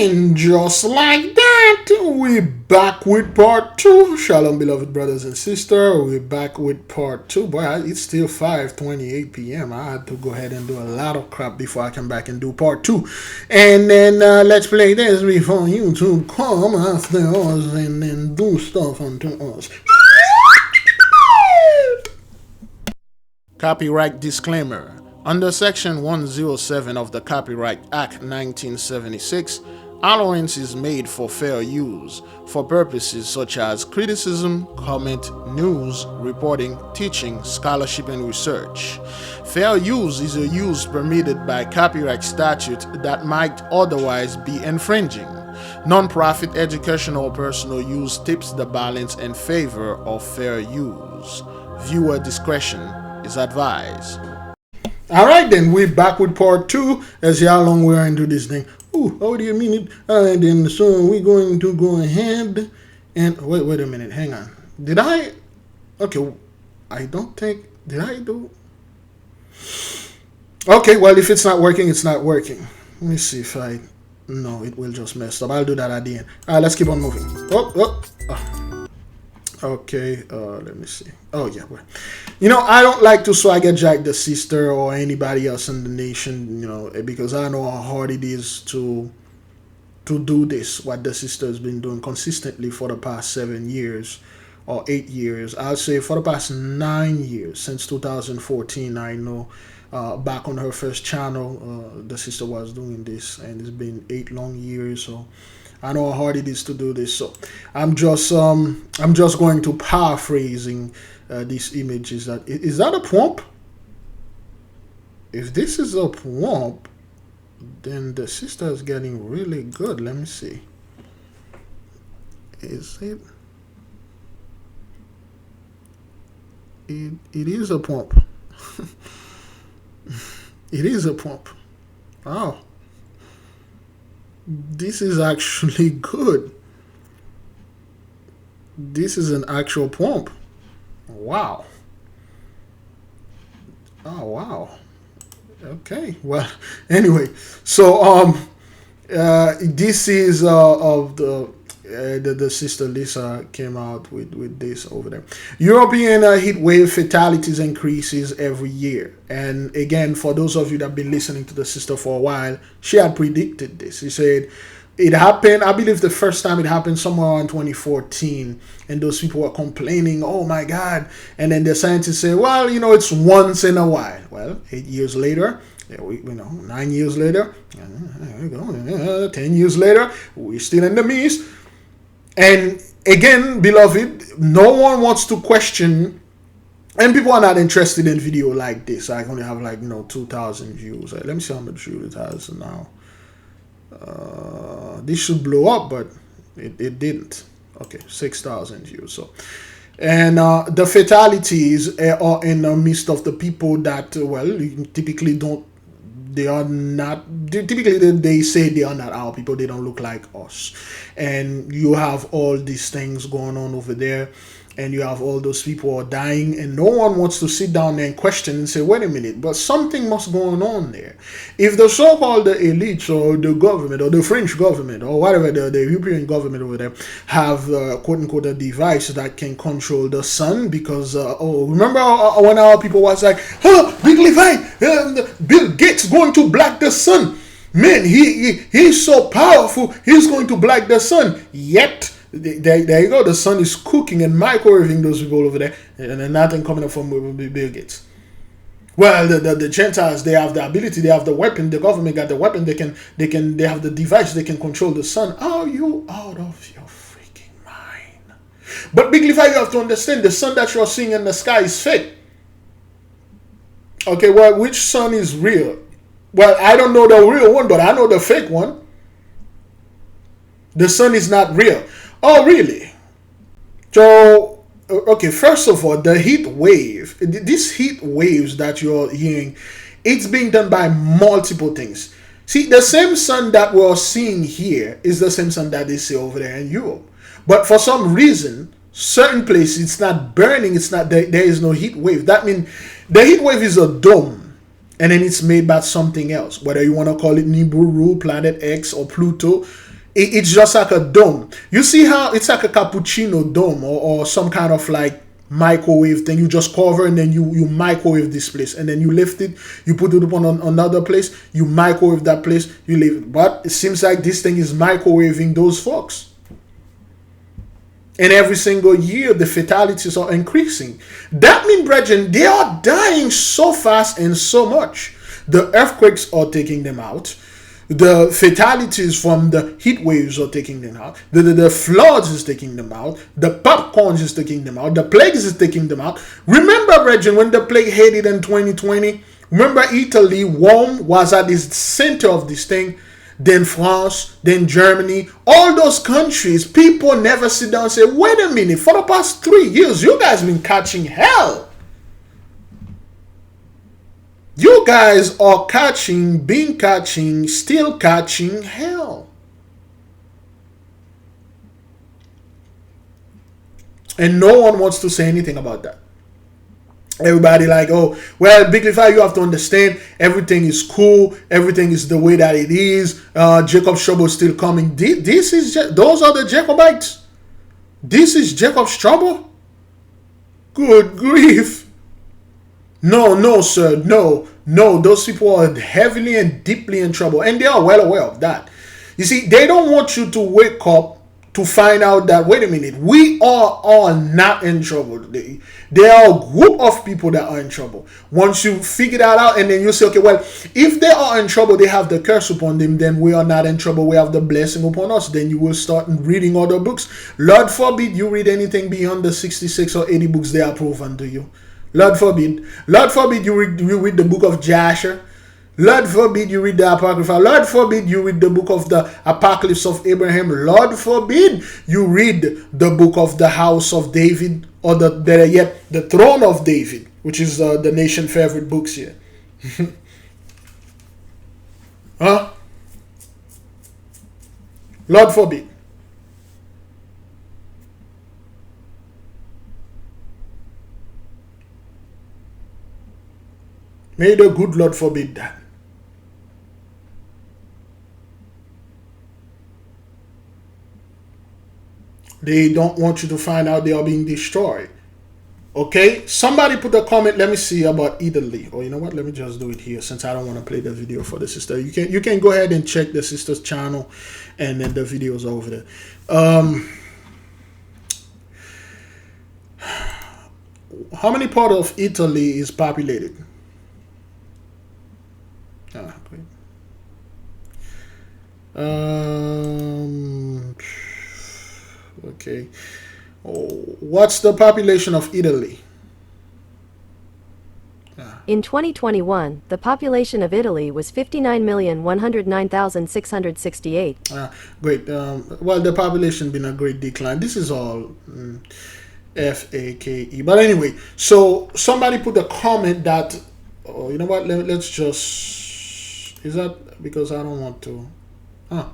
And just like that, we're back with part two. Shalom, beloved brothers and sisters. We're back with part two. Boy, it's still 5:28 p.m. I had to go ahead and do a lot of crap before I come back and do part two. And then let's play this before YouTube come after us and then do stuff unto us. Copyright disclaimer. Under Section 107 of the Copyright Act 1976, allowance is made for fair use for purposes such as criticism, comment, news, reporting, teaching, scholarship, and research. Fair use is a use permitted by copyright statute that might otherwise be infringing. Non-profit educational or personal use tips the balance in favor of fair use. Viewer discretion is advised. Alright then, we're back with part two. Let's see how long we are into this thing. Ooh, how do you mean it? Alright then, so we're going to go ahead and wait a minute, hang on. Did I? Okay, I don't think, did I do? Okay, well, if it's not working, it's not working. Let me see if I, no, it will just mess up. I'll do that at the end. Alright, let's keep on moving. Okay, let me see. Oh yeah, well, you know, I don't like to swagger jack the sister or anybody else in the nation, you know, because I know how hard it is to do this, what the sister has been doing consistently for the past 7 years or 8 years. I'll say for the past 9 years, since 2014, I know back on her first channel, the sister was doing this, and it's been 8 long years, so I know how hard it is to do this. So I'm just going to paraphrasing these images. That is that a pump? If this is a pump, then the sister is getting really good. Let me see. Is it? It is a pump. It is a pump. Wow. This is actually good. This is an actual pump. Wow. Oh wow. Okay. Well, anyway, so this is of the sister Lisa came out with this over there. European heat wave fatalities increases every year. And again, for those of you that have been listening to the sister for a while, she had predicted this. She said it happened, I believe the first time it happened somewhere in 2014, and those people were complaining, oh my God. And then the scientists say, well, you know, it's once in a while. Well, 8 years later, 9 years later, there we go, 10 years later, we're still in the midst. And again, beloved, no one wants to question, and people are not interested in video like this. I only have 2,000 views. Let me see how much views it has now. This should blow up, but it didn't. Okay, 6,000 views. So, and the fatalities are in the midst of the people that, typically don't. They are not, typically they say they are not our people, they don't look like us. And you have all these things going on over there, and you have all those people are dying, and no one wants to sit down there and question and say, wait a minute, but something must go on there. If the so-called elites or the government or the French government or whatever, the European government over there have quote-unquote a device that can control the sun, because remember when our people was like, Big Levi, Bill Gates going to black the sun, man, he's so powerful, he's going to black the sun, yet there you go, the sun is cooking and microwaving those people over there, and then nothing coming up from Bill Gates. Well, the Gentiles, they have the ability, they have the weapon, the government got the weapon, they have the device, they can control the sun. Are you out of your freaking mind? But Big Levi, you have to understand, the sun that you're seeing in the sky is fake. Okay, well, which sun is real? Well, I don't know the real one, but I know the fake one. The sun is not real. Oh, really? So, okay, first of all, the heat wave, these heat waves that you're hearing, it's being done by multiple things. See, the same sun that we're seeing here is the same sun that they see over there in Europe. But for some reason, certain places, it's not burning, there is no heat wave. That means the heat wave is a dome. and then it's made by something else. Whether you want to call it Nibiru, Planet X, or Pluto, it's just like a dome. You see how it's like a cappuccino dome, or some kind of like microwave thing. You just cover and then you microwave this place, and then you lift it, you put it upon another place, you microwave that place, you leave it. But it seems like this thing is microwaving those folks. And every single year, the fatalities are increasing. That means, brethren, they are dying so fast and so much. The earthquakes are taking them out. The fatalities from the heat waves are taking them out. The floods is taking them out. The popcorns is taking them out. The plagues is taking them out. Remember, brethren, when the plague hit it in 2020, remember Italy, Rome was at the center of this thing. Then France, then Germany, all those countries, people never sit down and say, wait a minute, for the past 3 years, you guys been catching hell. You guys are still catching hell. And no one wants to say anything about that. Everybody like, oh, well, Big Levi, you have to understand, everything is cool, everything is the way that it is. Jacob's trouble is still coming. Those are the Jacobites. This is Jacob's trouble. Good grief. No, sir, no. Those people are heavily and deeply in trouble, and they are well aware of that. You see, they don't want you to wake up to find out that, wait a minute, we are all not in trouble today. There are a group of people that are in trouble. Once you figure that out, and then you say, okay, well, if they are in trouble, they have the curse upon them, then we are not in trouble, we have the blessing upon us. Then you will start reading other books. Lord forbid you read anything beyond the 66 or 80 books they approve unto you. Lord forbid you read the book of Jasher. Lord forbid you read the Apocrypha. Lord forbid you read the book of the Apocalypse of Abraham. Lord forbid you read the book of the House of David, or the Throne of David, which is the nation favorite books here. Huh? Lord forbid. May the good Lord forbid that. They don't want you to find out they are being destroyed. Okay? Somebody put a comment, let me see, about Italy. Or you know what? Let me just do it here, since I don't want to play the video for the sister. You can go ahead and check the sister's channel, and then the videos are over there. How many part of Italy is populated? Great. Okay. What's the population of Italy? In 2021, the population of Italy was 59,109,668. Great. Well, the population been a great decline. This is all FAKE. But anyway, so somebody put a comment that, oh, you know what? Let's just, is that because I don't want to? You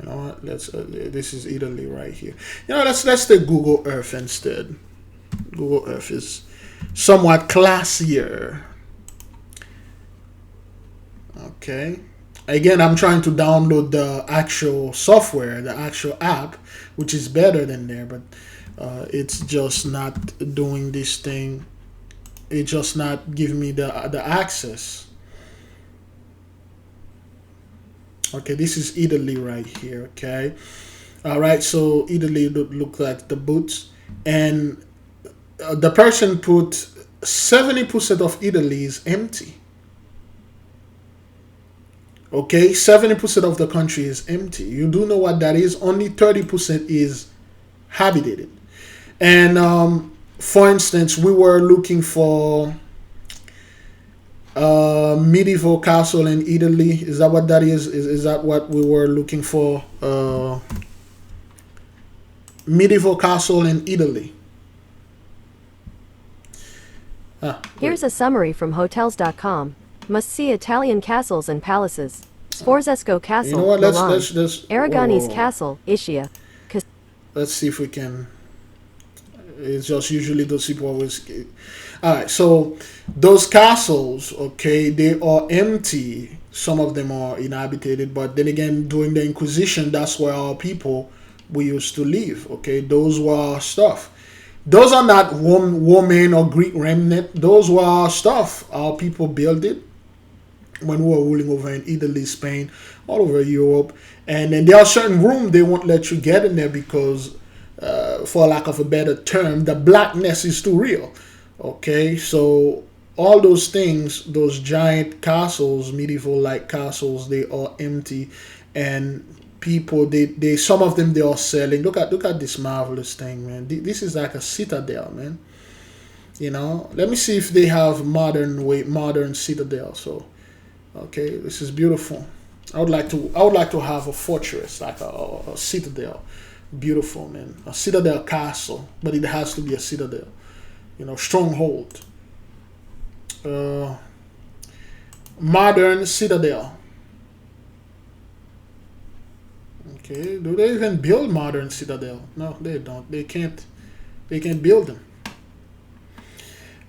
know what? Let's. This is Italy right here. You know, let's take Google Earth instead. Google Earth is somewhat classier. Okay. Again, I'm trying to download the actual software, the actual app, which is better than there, but it's just not doing this thing. It's just not giving me the access. Okay, this is Italy right here. Okay, all right. So Italy look like the boots, and the person put 70% of Italy is empty. Okay, 70% of the country is empty. You do know what that is? Only 30% is habitated. And for instance, we were looking for medieval castle in Italy. Is that what that is? Is that what we were looking for? Medieval castle in Italy. Here's a summary from Hotels.com. Must see Italian castles and palaces. Sforzesco Castle, You know what? Milan. Let's Aragonese Castle, Ischia. Let's see if we can It's just usually those people always. All right, so those castles, okay, they are empty. Some of them are inhabited, but then again, during the Inquisition, that's where our people we used to live. Okay, those were our stuff. Those are not Roman or Greek remnant. Those were our stuff. Our people built it when we were ruling over in Italy, Spain, all over Europe. And then there are certain rooms they won't let you get in there because, for lack of a better term, the blackness is too real. Okay, so all those things, those giant castles, medieval like castles, they are empty, and people they some of them they are selling. Look at this marvelous thing, man. This is like a citadel, man. Let me see if they have modern citadel. So okay, this is beautiful. I would like to have a fortress, like a citadel. Beautiful, man. A citadel castle, but it has to be a citadel. Stronghold. Uh, Modern citadel. Okay, do they even build modern citadel? No, they don't. They can't. They can't build them.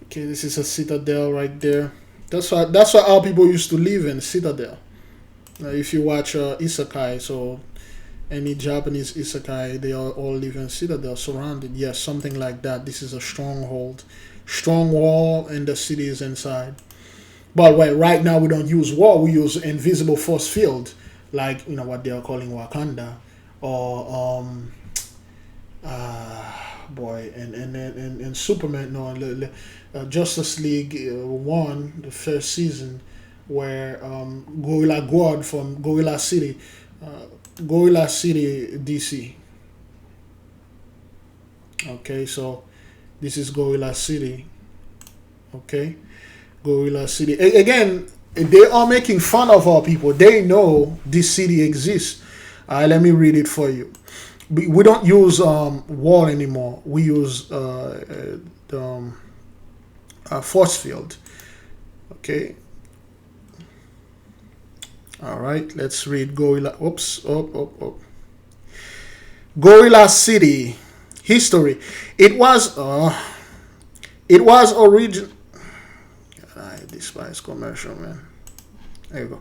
Okay, this is a citadel right there. That's what our people used to live in, citadel. If you watch isekai, so any Japanese isekai, they all live in citadel, surrounded. Yes, something like that. This is a stronghold, strong wall, and the city is inside. But right now we don't use wall. We use invisible force field, like what they are calling Wakanda, or boy, and Superman. No, Justice League one, the first season, where Gorilla Grodd from Gorilla City, DC. Okay, so this is Gorilla City. Okay, Gorilla City. Again, they are making fun of our people. They know this city exists. Let me read it for you. We don't use wall anymore. We use the force field. Okay. All right. Let's read Gorilla. Oops. Oh. Gorilla City history. It was origin. I despise commercial, man. There you go.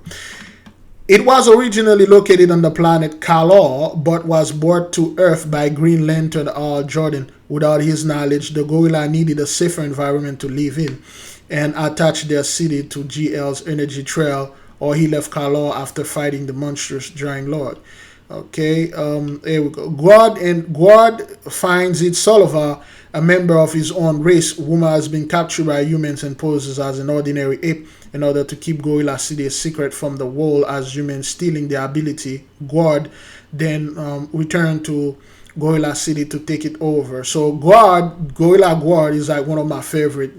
It was originally located on the planet Kalor, but was brought to Earth by Green Lantern Al Jordan. Without his knowledge, the gorilla needed a safer environment to live in and attached their city to GL's energy trail, or he left Kalor after fighting the monstrous Giant Lord. Okay, here we go. Grodd finds it Sullivan, a member of his own race, whom has been captured by humans and poses as an ordinary ape in order to keep Gorilla City a secret from the world, as humans stealing their ability. Grodd then returned to Gorilla City to take it over. So Gorilla Grodd is like one of my favorite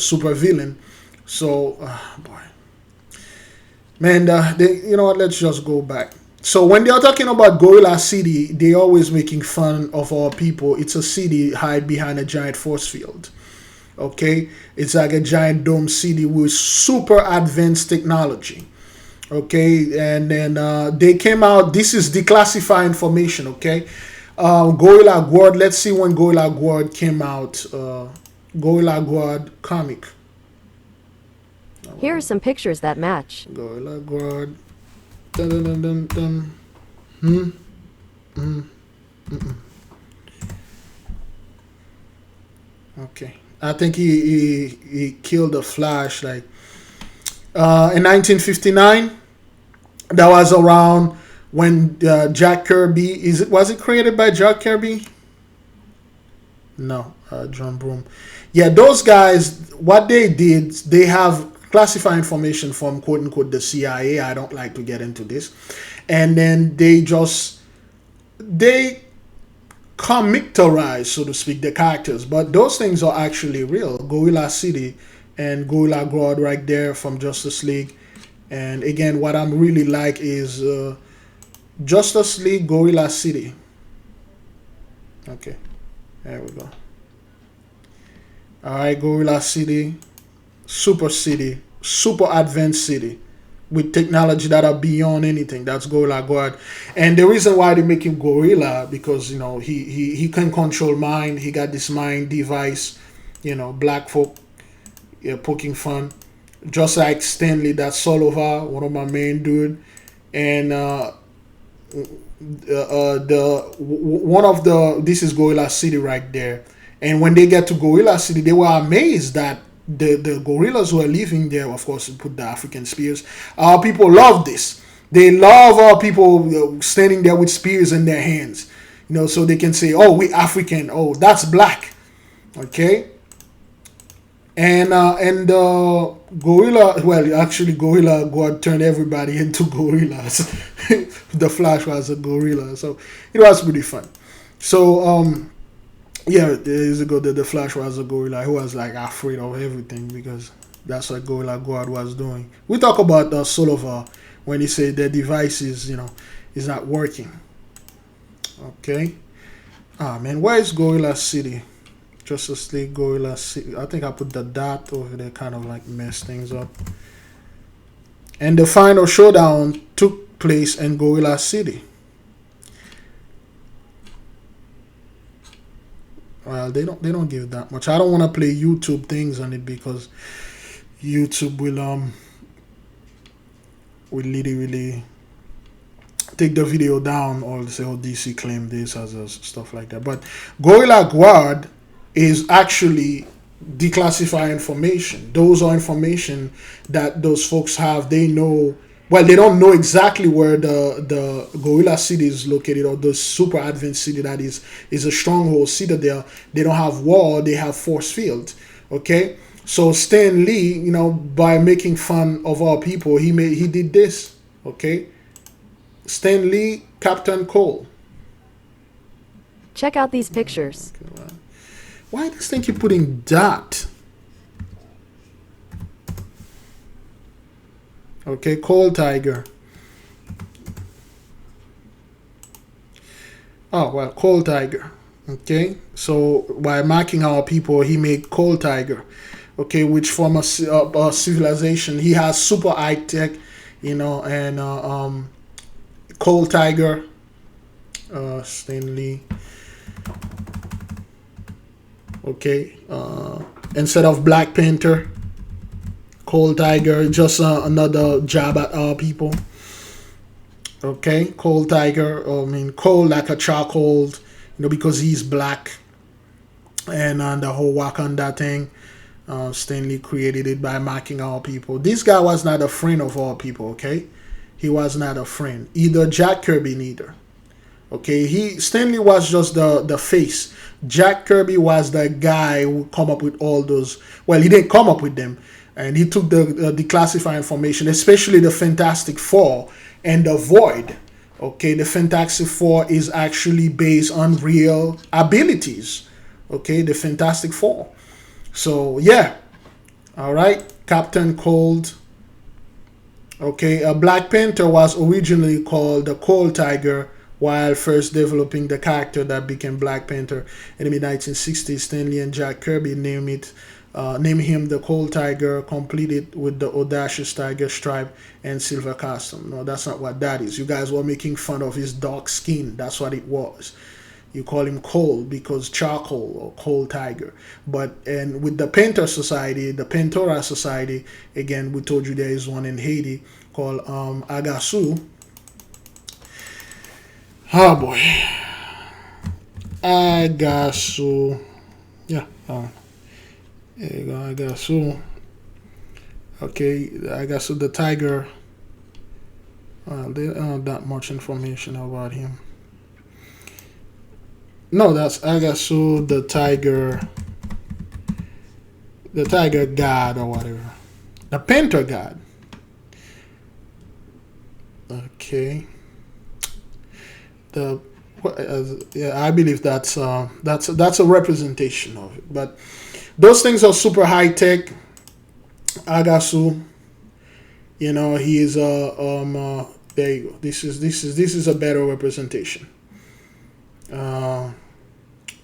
super villain. So boy, man, you know what? Let's just go back. So when they are talking about Gorilla City, they always making fun of our people. It's a city hide behind a giant force field. Okay, it's like a giant dome city with super advanced technology. Okay, and then they came out. This is declassified information. Okay, Gorilla Grodd. Let's see when Gorilla Grodd came out. Gorilla Grodd comic. Here are some pictures that match. Gorilla Grodd. Dun, dun, dun, dun, dun. Okay, I think he killed the Flash like in 1959. That was around when Jack Kirby was it created by Jack Kirby? No, John Broome. Yeah, those guys, what they did, they have classified information from quote unquote the CIA. I don't like to get into this, and then they comictorize, so to speak, the characters. But those things are actually real. Gorilla City and Gorilla Grodd right there from Justice League. And again, what I'm really like is Justice League Gorilla City. Okay, there we go. All right, Gorilla City, super advanced city, with technology that are beyond anything. That's Gorilla God. And the reason why they make him Gorilla, because he can control mind. He got this mind device, black folk, yeah, poking fun. Just like Stanley, that's Solova, one of my main dude. And the one of the this is Gorilla City right there. And when they get to Gorilla City, they were amazed that the gorillas who are living there, of course, put the African spears. Our people love this. They love our people standing there with spears in their hands, so they can say, "Oh, we African. Oh, that's black." Okay. And gorilla, well, actually, Gorilla God turned everybody into gorillas. The Flash was a gorilla, so it was pretty fun. So yeah, years ago the Flash was a gorilla. He was like afraid of everything because that's what Gorilla God was doing. We talk about Solova when he said the devices, is not working. Okay. Ah man, where is Gorilla City? Justice League Gorilla City. I think I put the dot over there, kind of like mess things up. And the final showdown took place in Gorilla City. Well, they don't give that much. I don't want to play YouTube things on it because YouTube will literally take the video down or say, "Oh, DC claimed this," as stuff like that. But Gorilla Guard is actually declassify information. Those are information that those folks have. They know. Well, they don't know exactly where the Gorilla City is located, or the super advanced city that is a stronghold citadel. They don't have wall, they have force field. Okay? So Stan Lee, by making fun of our people, he did this. Okay? Stan Lee, Captain Cole. Check out these pictures. Okay, why does this keep putting dot? Okay, Cold Tiger. Oh, well, Cold Tiger. Okay, so by marking our people, he made Cold Tiger. Okay, which from a civilization, he has super high tech, and Cold Tiger, Stanley. Okay, instead of Black Panther, Cold Tiger, just another jab at our people. Okay, Cold Tiger, cold like a charcoal, because he's black. And the whole Wakanda thing, Stanley created it by marking our people. This guy was not a friend of our people, okay? He was not a friend. Either Jack Kirby, neither. Okay, Stanley was just the face. Jack Kirby was the guy who come up with all those. Well, he didn't come up with them, and he took the declassified information, especially the Fantastic Four and the Void. Okay, the Fantastic Four is actually based on real abilities. Okay, the Fantastic Four. So yeah, all right, Captain Cold. Okay, Black Panther was originally called the Cold Tiger, while first developing the character that became Black Panther in the mid-1960s. Stanley and Jack Kirby named him the Cold Tiger, completed with the audacious tiger stripe and silver costume. No, that's not what that is. You guys were making fun of his dark skin. That's what it was. You call him cold because charcoal, or Cold Tiger. And with the Panther Society, the Pantora Society, again, we told you there is one in Haiti called Agasu. Oh boy, Agasu. Yeah. There you go, Agasu. Okay, Agasu the tiger. There aren't that much information about him. No, that's Agasu the tiger god or whatever. The Panther god. Okay. I believe that's a representation of it. But those things are super high tech. Agasu, he is there you go. This is a better representation.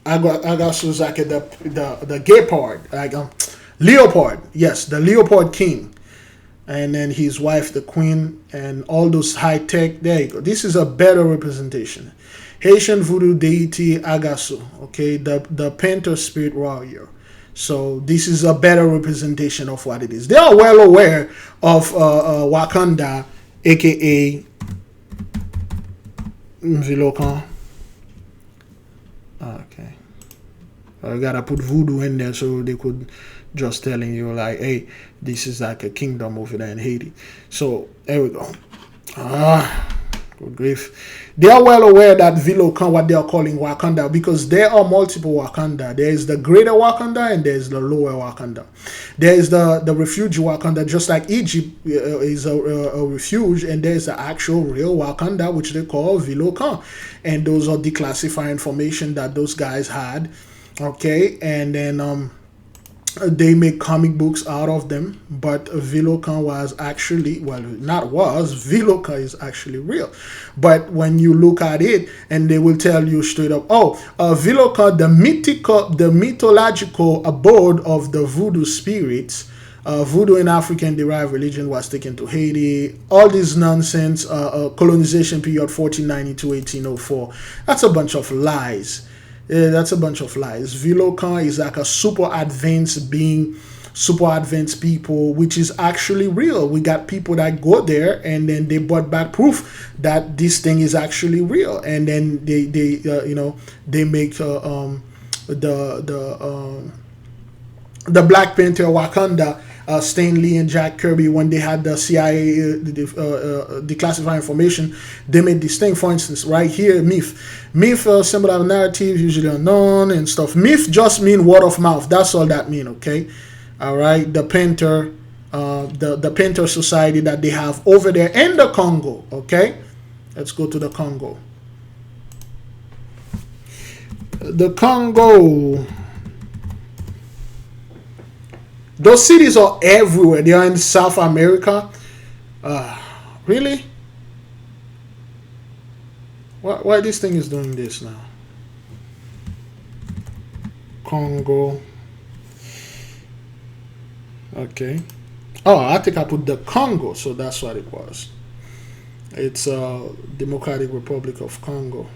Agasu is like the gay part, like leopard. Yes, the leopard king. and then his wife, the queen, and all those high tech. There you go. This is a better representation. Haitian voodoo deity Agasso, okay, the painter spirit warrior. So this is a better representation of what it is. They are well aware of Wakanda, aka Vilokan. Okay, I gotta put voodoo in there so they could just telling you like, hey, this is like a kingdom over there in Haiti. So there we go. Good grief. They are well aware that Vilokan, what they are calling Wakanda, because there are multiple Wakanda. There is the greater Wakanda and there is the lower Wakanda. There is the refuge Wakanda, just like Egypt is a refuge, and there is the actual real Wakanda, which they call Vilokan. And those are declassified information that those guys had. Okay, and then they make comic books out of them, but Vilokan was actually, well, not was, Vilokan is actually real. But when you look at it, and they will tell you straight up, Vilokan, the mythological abode of the voodoo spirits, voodoo in African derived religion was taken to Haiti, all this nonsense, colonization period 1490 to 1804, that's a bunch of lies. That's a bunch of lies. Vilokan is like a super advanced being, super advanced people, which is actually real. We got people that go there and then they brought back proof that this thing is actually real, and then they make the Black Panther Wakanda. Stan Lee and Jack Kirby, when they had the CIA declassify information, they made this thing. For instance, right here, myth, symbol of narrative, usually unknown and stuff. Myth just mean word of mouth. That's all that mean. Okay, all right. The painter, the painter society that they have over there in the Congo. Okay, let's go to the Congo. The Congo. Those cities are everywhere. They are in South America. Really? Why this thing is doing this now? Congo. Okay. Oh, I think I put the Congo, so that's what it was. It's Democratic Republic of Congo.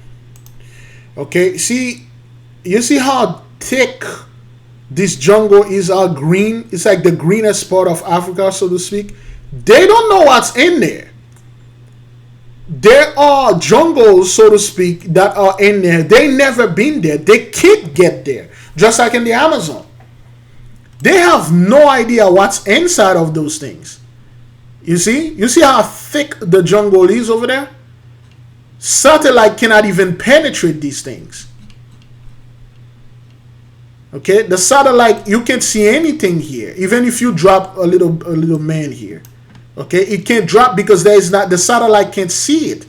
Okay, see, you see how thick this jungle is, all green. It's like the greenest part of Africa, so to speak. They don't know what's in there. There are jungles, so to speak, that are in there. They never been there. They can't get there. Just like in the Amazon. They have no idea what's inside of those things. You see? You see how thick the jungle is over there? Satellite cannot even penetrate these things. Okay, the satellite, you can't see anything here. Even if you drop a little man here, okay, it can't drop because there is not, the satellite can't see it.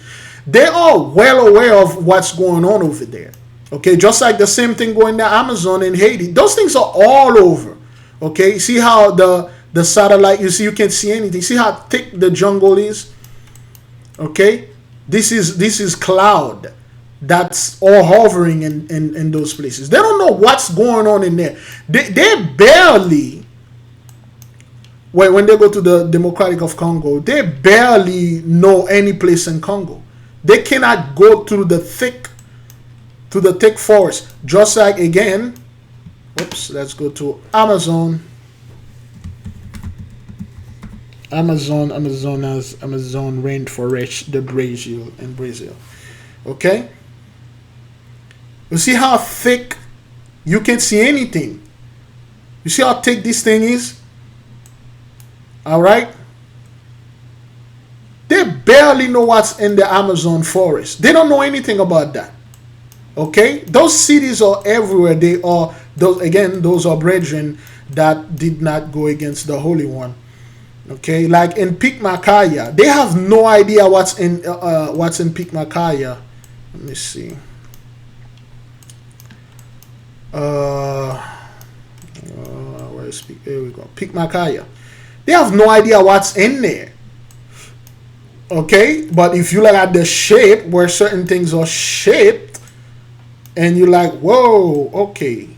They are well aware of what's going on over there. Okay, just like the same thing going to Amazon and Haiti. Those things are all over. Okay, see how the satellite, you see, you can't see anything. See how thick the jungle is. Okay, this is cloud. That's all hovering in those places. They don't know what's going on in there. They barely, when they go to the Democratic of Congo, they barely know any place in Congo. They cannot go through the thick forest. Just like, again, let's go to Amazon. Amazon rainforest, the Brazil. Okay? You see how thick? You can't see anything. You see how thick this thing is? Alright? They barely know what's in the Amazon forest. They don't know anything about that. Okay? Those cities are everywhere. They are, those are brethren that did not go against the Holy One. Okay? Like in Pikmakaya, they have no idea what's in Pikmakaya. Let me see. Here we go. Pikmakaya. They have no idea what's in there. Okay, but if you look at the shape, where certain things are shaped, and you're like, whoa, okay,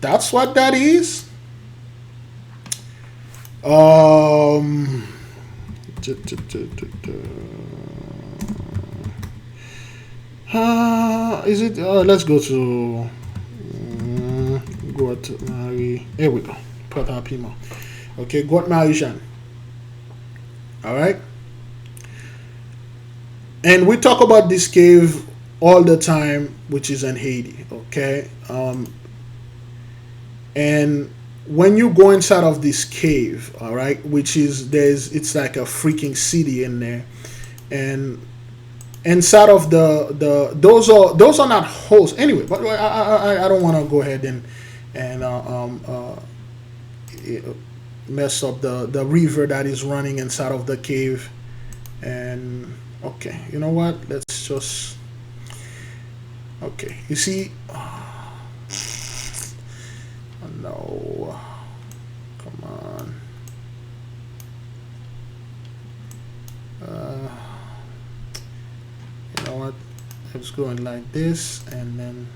that's what that is. Is it? Let's go to Mary. Here we go. Port Pima. Okay, Marie-Jeanne. All right. And we talk about this cave all the time, which is in Haiti. Okay. And when you go inside of this cave, all right, which is it's like a freaking city in there, and inside of those are not holes anyway. But I don't want to go ahead and mess up the river that is running inside of the cave. And okay, you know what? Let's just okay. You see, no, come on. You know what? Let's go in like this and then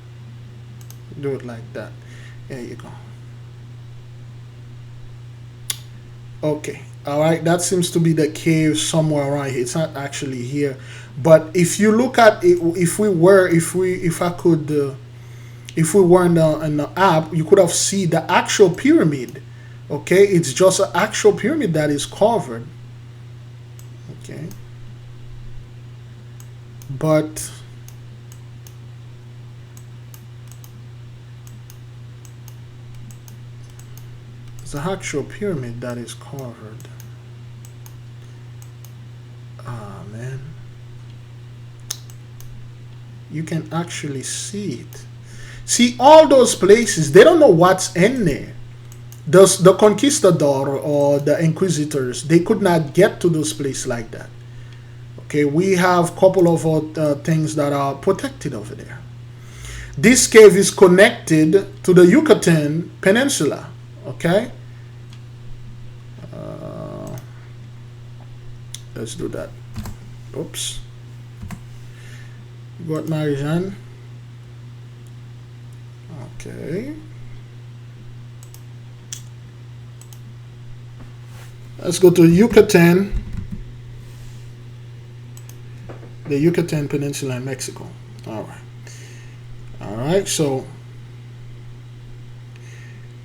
do it like that. There you go. Okay. All right. That seems to be the cave somewhere around here. It's not actually here, but if you look at it, if we were in the app, you could have seen the actual pyramid. Okay, it's just an actual pyramid that is covered. Okay, but it's an actual pyramid that is covered. Ah, man, you can actually see it. See, all those places, they don't know what's in there. The conquistador or the inquisitors, they could not get to those places like that. Okay, we have a couple of things that are protected over there. This cave is connected to the Yucatan Peninsula. Okay, let's do that. Oops. Got Marie-Jeanne. Okay. Let's go to Yucatan. The Yucatan Peninsula in Mexico. All right. All right. So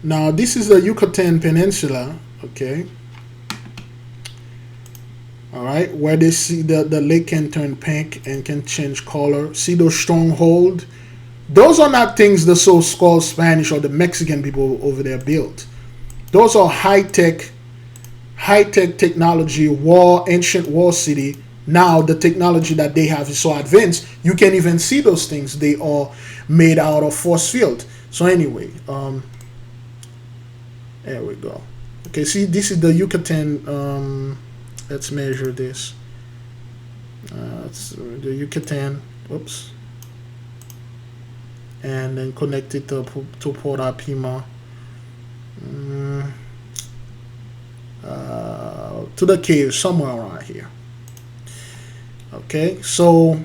now this is the Yucatan Peninsula. Okay. All right. Where they see the lake can turn pink and can change color. See those stronghold? Those are not things the so-called Spanish or the Mexican people over there built. Those are high-tech technology, ancient war city. Now the technology that they have is so advanced, you can't even see those things. They are made out of force field. So anyway, there we go. Okay, see, this is the Yucatan. Let's measure this. It's the Yucatan. Oops. And then connect it to Port Pima. To the cave somewhere around here. Okay, so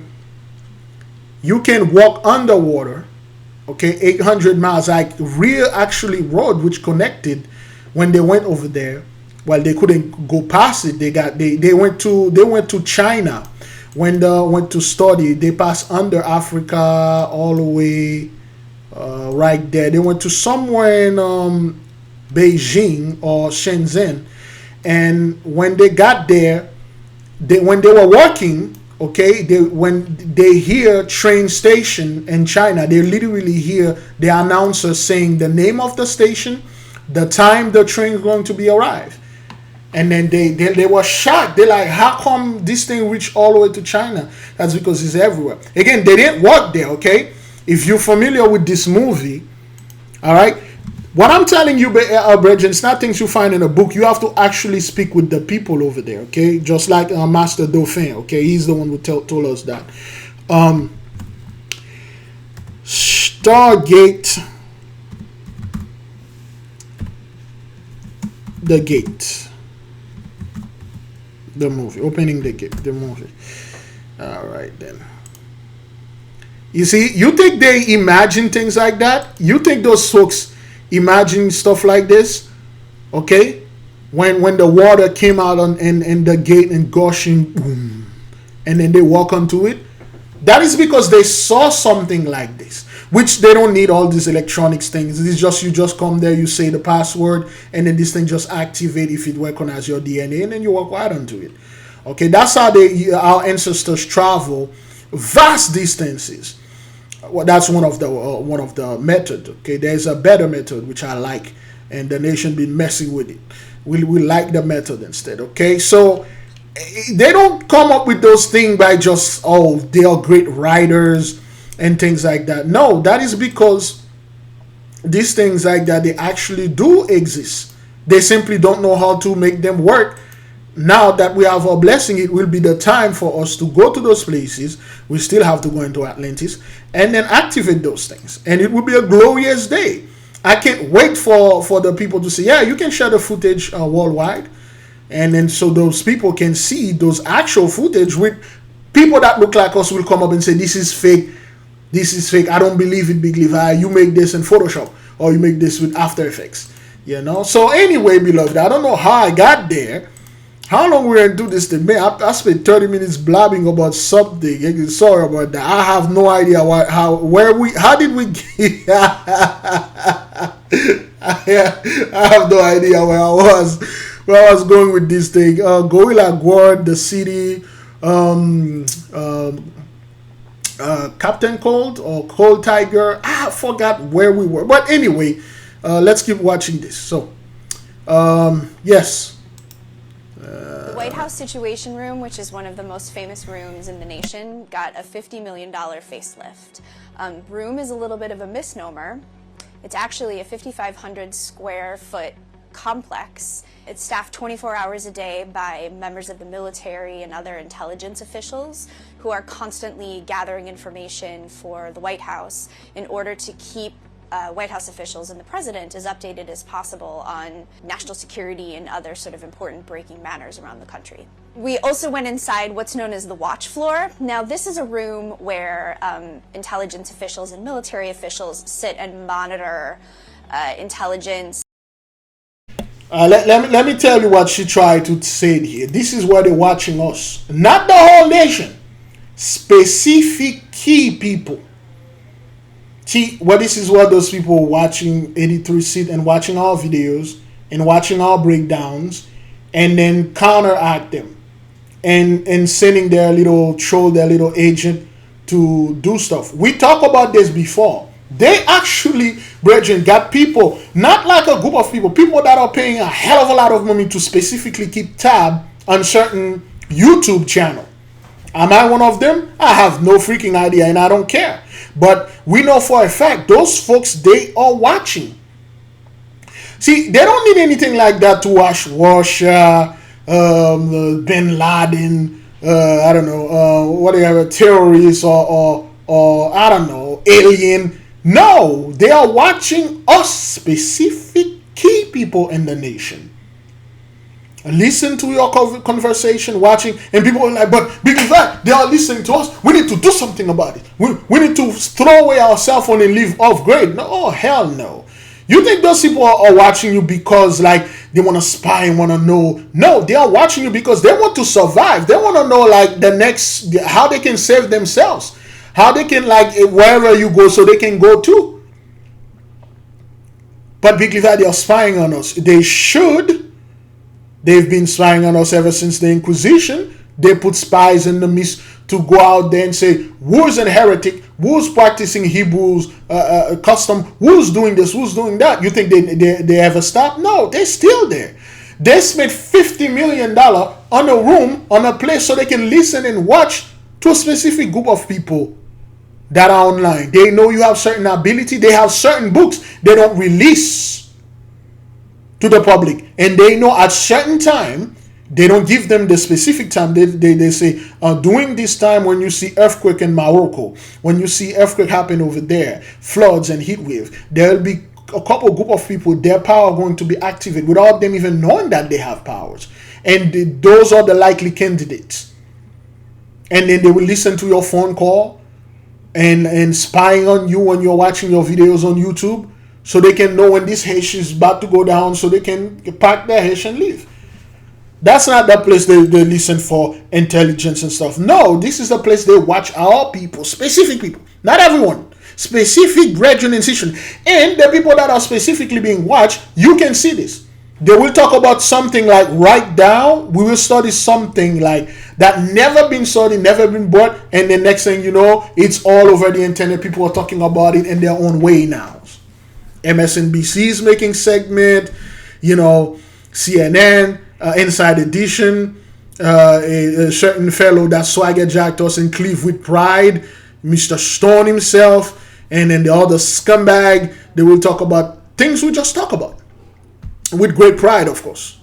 you can walk underwater. Okay, 800 miles, like real actually road which connected. When they went over there, well, they couldn't go past it. They went to China. When they went to study, they passed under Africa all the way right there. They went to somewhere in Beijing or Shenzhen, and when they got there, when they were walking, okay, when they hear train station in China, they literally hear the announcer saying the name of the station, the time the train is going to be arrived. And then they were shocked. They're like, how come this thing reached all the way to China? That's because it's everywhere. Again, they didn't walk there, okay? If you're familiar with this movie, all right? What I'm telling you, brethren, it's not things you find in a book. You have to actually speak with the people over there, okay? Just like Master Dauphin, okay? He's the one who told us that. Stargate. The Gate. The movie, opening the gate, the movie. All right then. You see, you think they imagine things like that? You think those folks imagine stuff like this? Okay, when the water came out in the gate and gushing, boom, and then they walk onto it. That is because they saw something like this, which they don't need all these electronics things. It's just you just come there, you say the password, and then this thing just activate if it recognizes your DNA, and then you walk right onto it. Okay, that's how our ancestors travel vast distances. Well, that's one of the method. Okay, there's a better method which I like, and the nation been messing with it. We like the method instead. Okay, so they don't come up with those things by just, oh, they are great writers and things like that. No, that is because these things like that, they actually do exist. They simply don't know how to make them work. Now that we have our blessing, it will be the time for us to go to those places. We still have to go into Atlantis and then activate those things, and it will be a glorious day. I can't wait for the people to say, yeah, you can share the footage worldwide, and then so those people can see those actual footage with people that look like us will come up and say, this is fake, I don't believe it, Big Levi, you make this in Photoshop, or you make this with After Effects, So anyway, beloved, I don't know how I got there. How long we're going to do this thing? Man, I spent 30 minutes blabbing about something. Sorry about that. I have no idea how did we get I have no idea where I was going with this thing. Gorilla Guard, the city, Captain Cold or Cold Tiger. I forgot where we were. But anyway, let's keep watching this. So, yes. The White House Situation Room, which is one of the most famous rooms in the nation, got a $50 million facelift. Room is a little bit of a misnomer. It's actually a 5,500 square foot complex. It's staffed 24 hours a day by members of the military and other intelligence officials who are constantly gathering information for the White House in order to keep White House officials and the president as updated as possible on national security and other sort of important breaking matters around the country. We also went inside what's known as the watch floor. Now, this is a room where intelligence officials and military officials sit and monitor intelligence. Let me tell you what she tried to say here. This is where they're watching us. Not the whole nation. Specific key people. This is what those people watching 83 sit and watching our videos and watching our breakdowns and then counteract them and sending their little troll, their little agent to do stuff. We talked about this before. They actually, brethren, got people, not like a group of people that are paying a hell of a lot of money to specifically keep tab on certain YouTube channel. Am I one of them? I have no freaking idea and I don't care. But we know for a fact those folks, they are watching. See, they don't need anything like that to watch Russia, Bin Laden, I don't know, whatever, terrorists or I don't know, alien. No, they are watching us, specific key people in the nation. Listen to your conversation, watching, and people are like, but because that they are listening to us, we need to do something about it. We need to throw away our cell phone and live off grid. No, oh, hell no. You think those people are watching you because like they want to spy and want to know? No, they are watching you because they want to survive. They want to know like how they can save themselves, how they can like wherever you go so they can go too. But because they are spying on us, they should. They've been spying on us ever since the Inquisition. They put spies in the midst to go out there and say, who's a heretic? Who's practicing Hebrews custom? Who's doing this? Who's doing that? You think they ever stop? No, they're still there. They spent $50 million on a room, on a place so they can listen and watch to a specific group of people that are online. They know you have certain ability. They have certain books they don't release to the public, and they know at certain time they don't give them the specific time. They say during this time when you see earthquake in Morocco, when you see earthquake happen over there, floods and heat wave, there will be a couple group of people, their power going to be activated without them even knowing that they have powers, and those are the likely candidates. And then they will listen to your phone call and spying on you when you're watching your videos on YouTube so they can know when this hash is about to go down, so they can pack their hash and leave. That's not the place they listen for intelligence and stuff. No, this is the place they watch our people, specific people, not everyone, specific brethren and sisters. And the people that are specifically being watched, you can see this. They will talk about something like right down. We will study something like that never been studied, never been brought, and the next thing you know, it's all over the internet. People are talking about it in their own way now. MSNBC is making segment, CNN, Inside Edition, a certain fellow that swagger jacked us and cleave with pride, Mr. Stone himself, and then the other scumbag. They will talk about things we just talk about. With great pride, of course.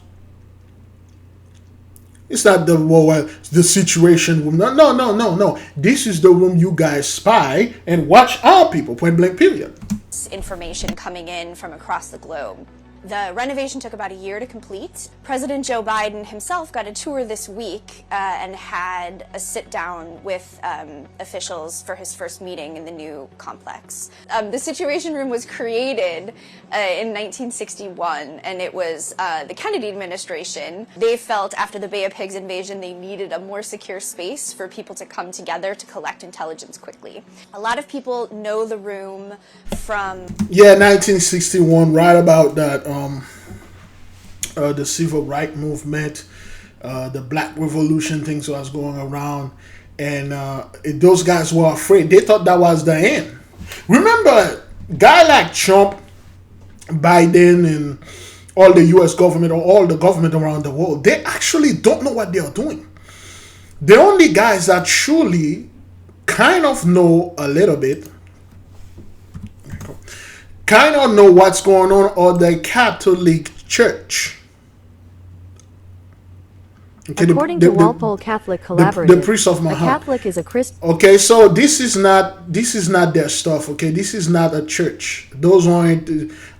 It's not the situation room. No. This is the room you guys spy and watch our people, point blank period. Information coming in from across the globe. The renovation took about a year to complete. President Joe Biden himself got a tour this week and had a sit-down with officials for his first meeting in the new complex. The Situation Room was created in 1961, and it was the Kennedy administration. They felt after the Bay of Pigs invasion they needed a more secure space for people to come together to collect intelligence quickly. A lot of people know the room from... Yeah, 1961, right about that. The civil rights movement, the Black Revolution, things was going around, and those guys were afraid. They thought that was the end. Remember, guy like Trump, Biden, and all the U.S. government or all the government around the world, they actually don't know what they are doing. The only guys that truly kind of know a little bit, kind of know what's going on, or the Catholic Church. Okay, According to Walpole Catholic Collaborative, the priest of Muhammad. A Catholic is a Christian. Okay, so this is not their stuff. Okay, this is not a church. Those aren't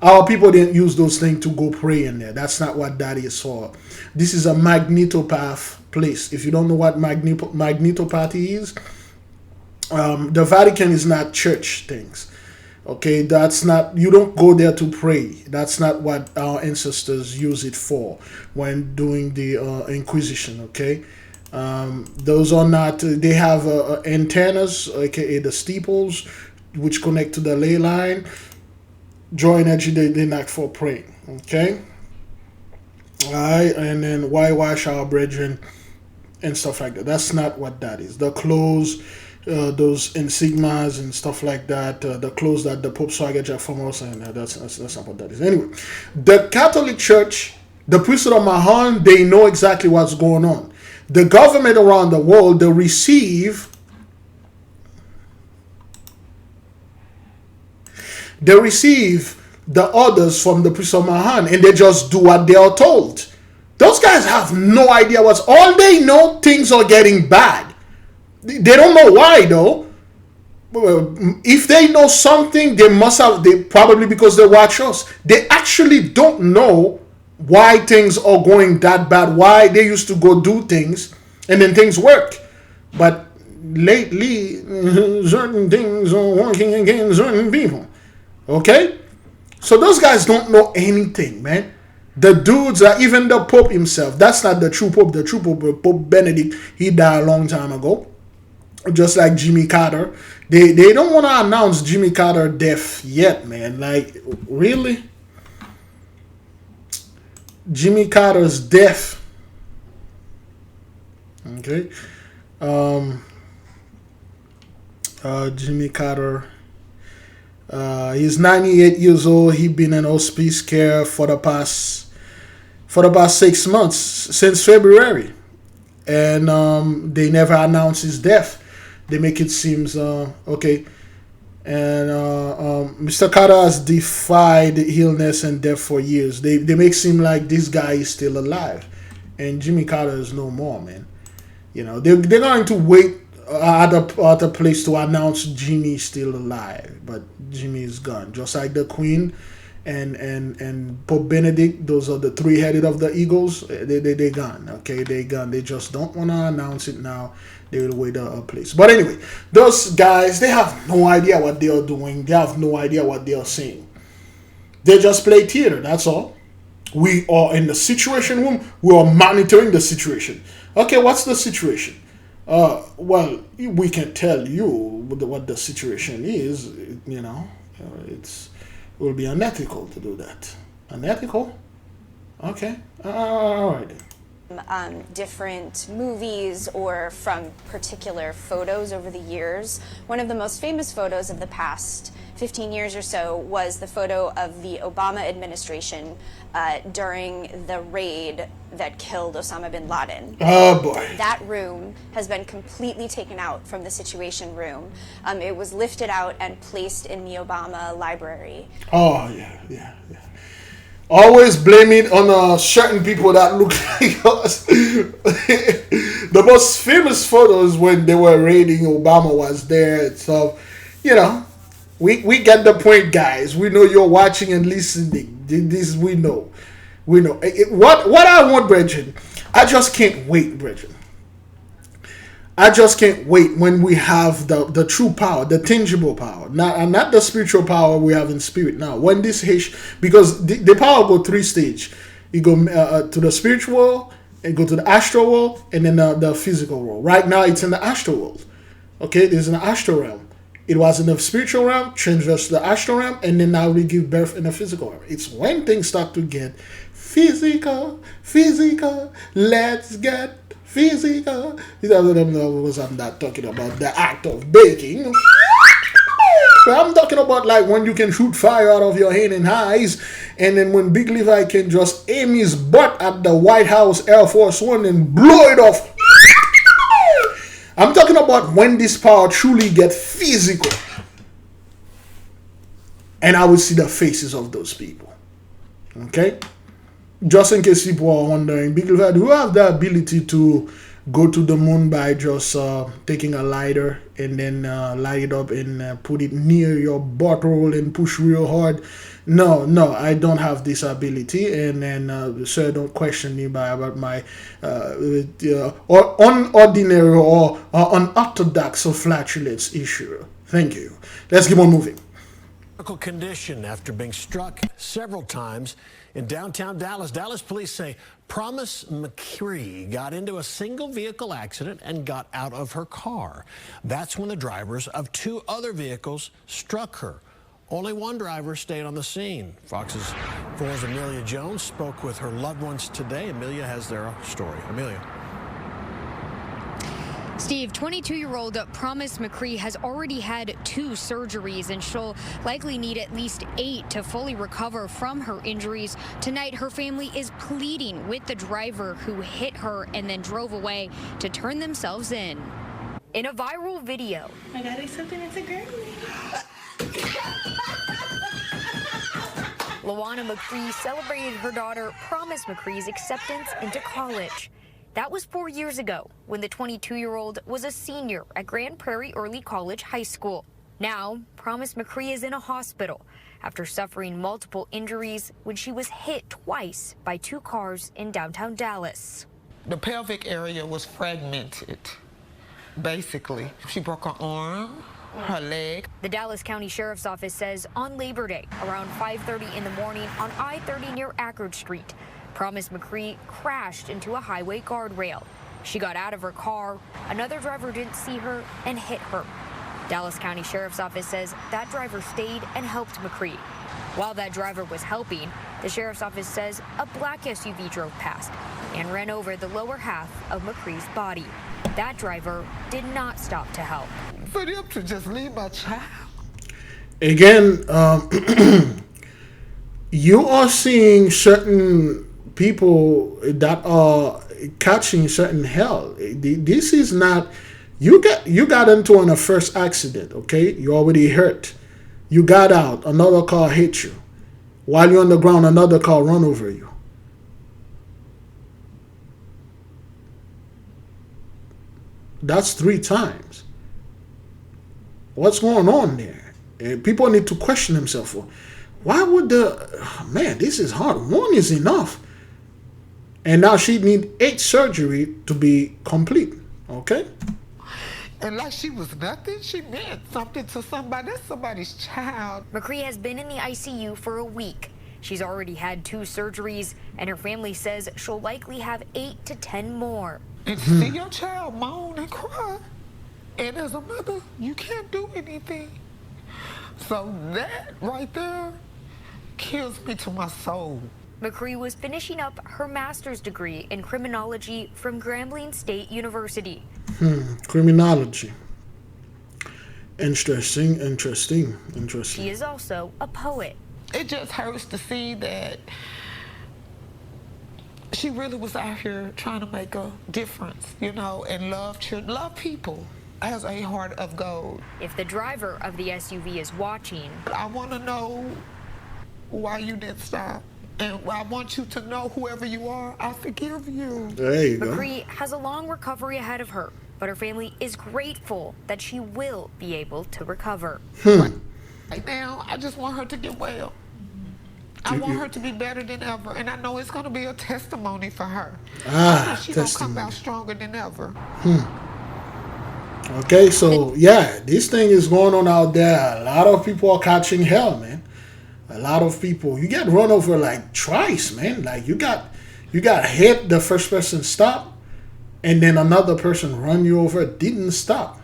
our people. Didn't use those things to go pray in there. That's not what that is for. This is a magnetopath place. If you don't know what magnetopath is, the Vatican is not church things. Okay, that's not, you don't go there to pray. That's not what our ancestors use it for when doing the Inquisition, okay? Those are not, they have antennas, aka the steeples, which connect to the ley line. Draw energy, they're not for praying, okay? Alright, and then why wash our brethren and stuff like that. That's not what that is. The clothes, those insigmas and stuff like that, the clothes that the Pope swagger jack from us, and that's not what that is. Anyway, the Catholic Church, the priesthood of Mahan, they know exactly what's going on. The government around the world, they receive the orders from the priesthood of Mahan, and they just do what they are told. Those guys have no idea what's, all they know, things are getting bad. They don't know why though. If they know something, they probably because they watch us. They actually don't know why things are going that bad. Why they used to go do things and then things work. But lately, certain things are working against certain people. Okay? So those guys don't know anything, man. The dudes are, even the Pope himself, that's not the true Pope. The true Pope, Pope Benedict, he died a long time ago. Just like Jimmy Carter. They don't want to announce Jimmy Carter death yet, man. Like, really? Jimmy Carter's death. Okay. Jimmy Carter. He's 98 years old. He's been in hospice care for the past 6 months, since February. And they never announced his death. They make it seem okay. And Mr. Carter has defied illness and death for years. They make it seem like this guy is still alive. And Jimmy Carter is no more, man. You know, they're going to wait at a place to announce Jimmy is still alive. But Jimmy is gone. Just like the Queen and Pope Benedict, those are the three-headed of the eagles. They're gone. Okay, they're gone. They just don't want to announce it now. They will wait a place. But anyway, those guys, they have no idea what they are doing. They have no idea what they are saying. They just play theater. That's all. We are in the situation room. We are monitoring the situation. Okay, what's the situation? Well, we can tell you what the situation is. You know, it will be unethical to do that. Unethical? Okay. All right. Different movies or from particular photos over the years. One of the most famous photos of the past 15 years or so was the photo of the Obama administration during the raid that killed Osama bin Laden. Oh boy. That room has been completely taken out from the Situation Room. It was lifted out and placed in the Obama library. Oh yeah. Always blame it on certain people that look like us. The most famous photos when they were raiding Obama was there. So, you know, we get the point, guys. We know you're watching and listening. This we know. We know. What I want, Brethren, I just can't wait, Brethren. I just can't wait when we have the true power, the tangible power, not the spiritual power we have in spirit now. When this because the power go 3 stages. You go to the spiritual world, and go to the astral world, and then the physical world. Right now, it's in the astral world. Okay, it's in the astral realm. It was in the spiritual realm, changed us to the astral realm, and then now we give birth in the physical realm. It's when things start to get physical. Let's get physical. I'm not talking about the act of baking. I'm talking about like when you can shoot fire out of your hand and eyes, and then when Big Levi can just aim his butt at the White House Air Force One and blow it off. I'm talking about when this power truly gets physical. And I will see the faces of those people. Okay? Just in case people are wondering, Big Levi, do you have the ability to go to the moon by just taking a lighter and then light it up and put it near your butthole and push real hard? No, I don't have this ability. And then, sir, don't question me about my or unordinary or unorthodox or flatulence issue. Thank you. Let's keep on moving. Condition after being struck several times in downtown Dallas. Dallas police say Promise McCree got into a single vehicle accident and got out of her car. That's when the drivers of 2 other vehicles struck her. Only one driver stayed on the scene. Fox's 4's Amelia Jones spoke with her loved ones today. Amelia has their story. Amelia. Steve, 22-year-old Promise McCree has already had 2 surgeries, and she'll likely need at least 8 to fully recover from her injuries. Tonight, her family is pleading with the driver who hit her and then drove away to turn themselves in. In a viral video, I got accepted into Grammy. Lawana McCree celebrated her daughter Promise McCree's acceptance into college. That was 4 years ago when the 22-year-old was a senior at Grand Prairie Early College High School. Now, Promise McCree is in a hospital after suffering multiple injuries when she was hit twice by 2 cars in downtown Dallas. The pelvic area was fragmented, basically. She broke her arm, her leg. The Dallas County Sheriff's Office says on Labor Day, around 5:30 in the morning on I-30 near Ackerd Street, Promise McCree crashed into a highway guardrail. She got out of her car, another driver didn't see her and hit her. Dallas County Sheriff's Office says that driver stayed and helped McCree. While that driver was helping, the Sheriff's Office says a black SUV drove past and ran over the lower half of McCree's body. That driver did not stop to help. For them to just leave my child. Again, you are seeing certain people that are catching certain hell. This is not, you got into a first accident, okay? You already hurt. You got out, another car hit you. While you're on the ground, another car run over you. That's 3 times. What's going on there? And people need to question themselves. Why would man, this is hard. 1 is enough. And now she need 8 surgery to be complete. Okay? And like she was nothing, she meant something to somebody. That's somebody's child. McCree has been in the ICU for a week. She's already had 2 surgeries, and her family says she'll likely have 8 to 10 more. And see your child moan and cry, and as a mother, you can't do anything. So that right there kills me to my soul. McCree was finishing up her master's degree in criminology from Grambling State University. Criminology. Interesting. She is also a poet. It just hurts to see that she really was out here trying to make a difference, you know, and love children, love people, has a heart of gold. If the driver of the SUV is watching, I want to know why you didn't stop. And I want you to know, whoever you are, I forgive you. There you go. McCree has a long recovery ahead of her, but her family is grateful that she will be able to recover. Right now, I just want her to get well. I want her to be better than ever, and I know it's going to be a testimony for her. She's going to come out stronger than ever. Okay, so yeah, this thing is going on out there. A lot of people are catching hell, man. A lot of people. You get run over like twice, man. Like you got hit, the first person stopped, and then another person run you over, didn't stop.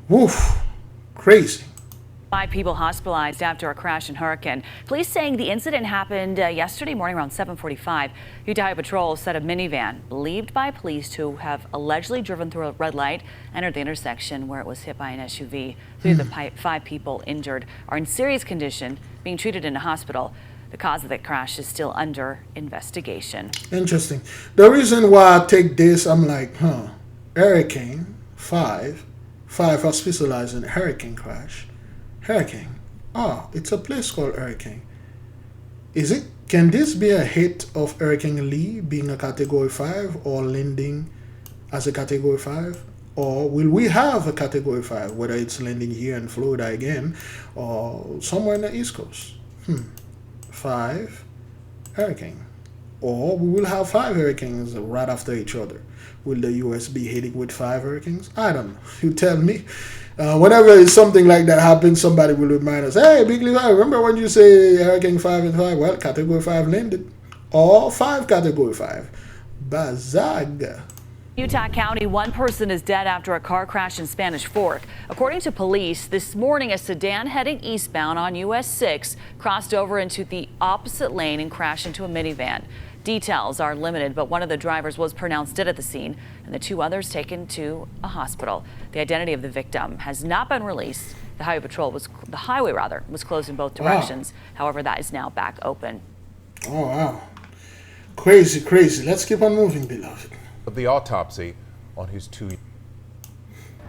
Woof. Crazy. 5 people hospitalized after a crash in Hurricane. Police saying the incident happened yesterday morning around 7:45. Utah Highway Patrol said a minivan believed by police to have allegedly driven through a red light entered the intersection where it was hit by an SUV. 3 of the 5 people injured are in serious condition, being treated in a hospital. The cause of the crash is still under investigation. Interesting. The reason why I take this, I'm like, Hurricane 5 are specialized in hurricane crash. Hurricane. Oh, it's a place called Hurricane. Can this be a hit of Hurricane Lee being a Category 5 or landing as a Category 5? Or will we have a Category 5, whether it's landing here in Florida again or somewhere in the East Coast? 5 hurricane. Or we will have 5 hurricanes right after each other. Will the U.S. be hitting with 5 hurricanes? I don't know. You tell me. Whenever something like that happens, somebody will remind us, hey, Big Levi, remember when you say Hurricane 5 and 5? Well, Category 5 landed. Or 5 Category 5. Bazag. Utah County, 1 person is dead after a car crash in Spanish Fork. According to police, this morning a sedan heading eastbound on US 6 crossed over into the opposite lane and crashed into a minivan. Details are limited, but one of the drivers was pronounced dead at the scene and the 2 others taken to a hospital. The identity of the victim has not been released. The highway was closed in both directions. Wow. However, that is now back open. Oh, wow. Crazy. Let's keep on moving, beloved. Of the autopsy on his 2.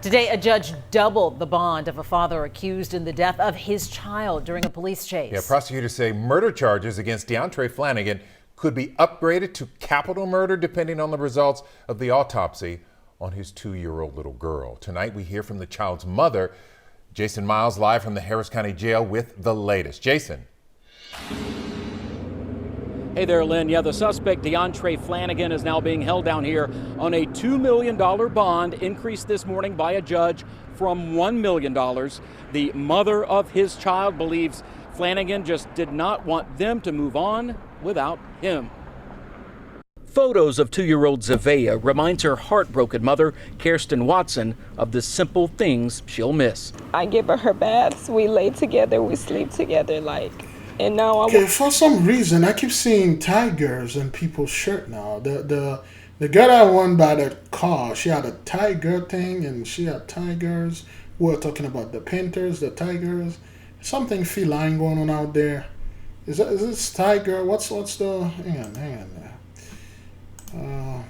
Today, a judge doubled the bond of a father accused in the death of his child during a police chase. Yeah, prosecutors say murder charges against DeAndre Flanagan could be upgraded to capital murder depending on the results of the autopsy on his 2-year-old little girl. Tonight, we hear from the child's mother, Jason Miles, live from the Harris County Jail with the latest. Jason. Hey there, Lynn. Yeah, the suspect, DeAndre Flanagan, is now being held down here on a $2 million bond, increased this morning by a judge from $1 million. The mother of his child believes Flanagan just did not want them to move on without him. Photos of 2-year-old Zavea reminds her heartbroken mother, Kirsten Watson, of the simple things she'll miss. I give her baths, we lay together, we sleep together, and now for some reason I keep seeing tigers in people's shirt now. The girl I won by the car, she had a tiger thing and she had tigers. We were talking about the Panthers, the tigers. Something feline going on out there. Is this tiger? What's the hang on.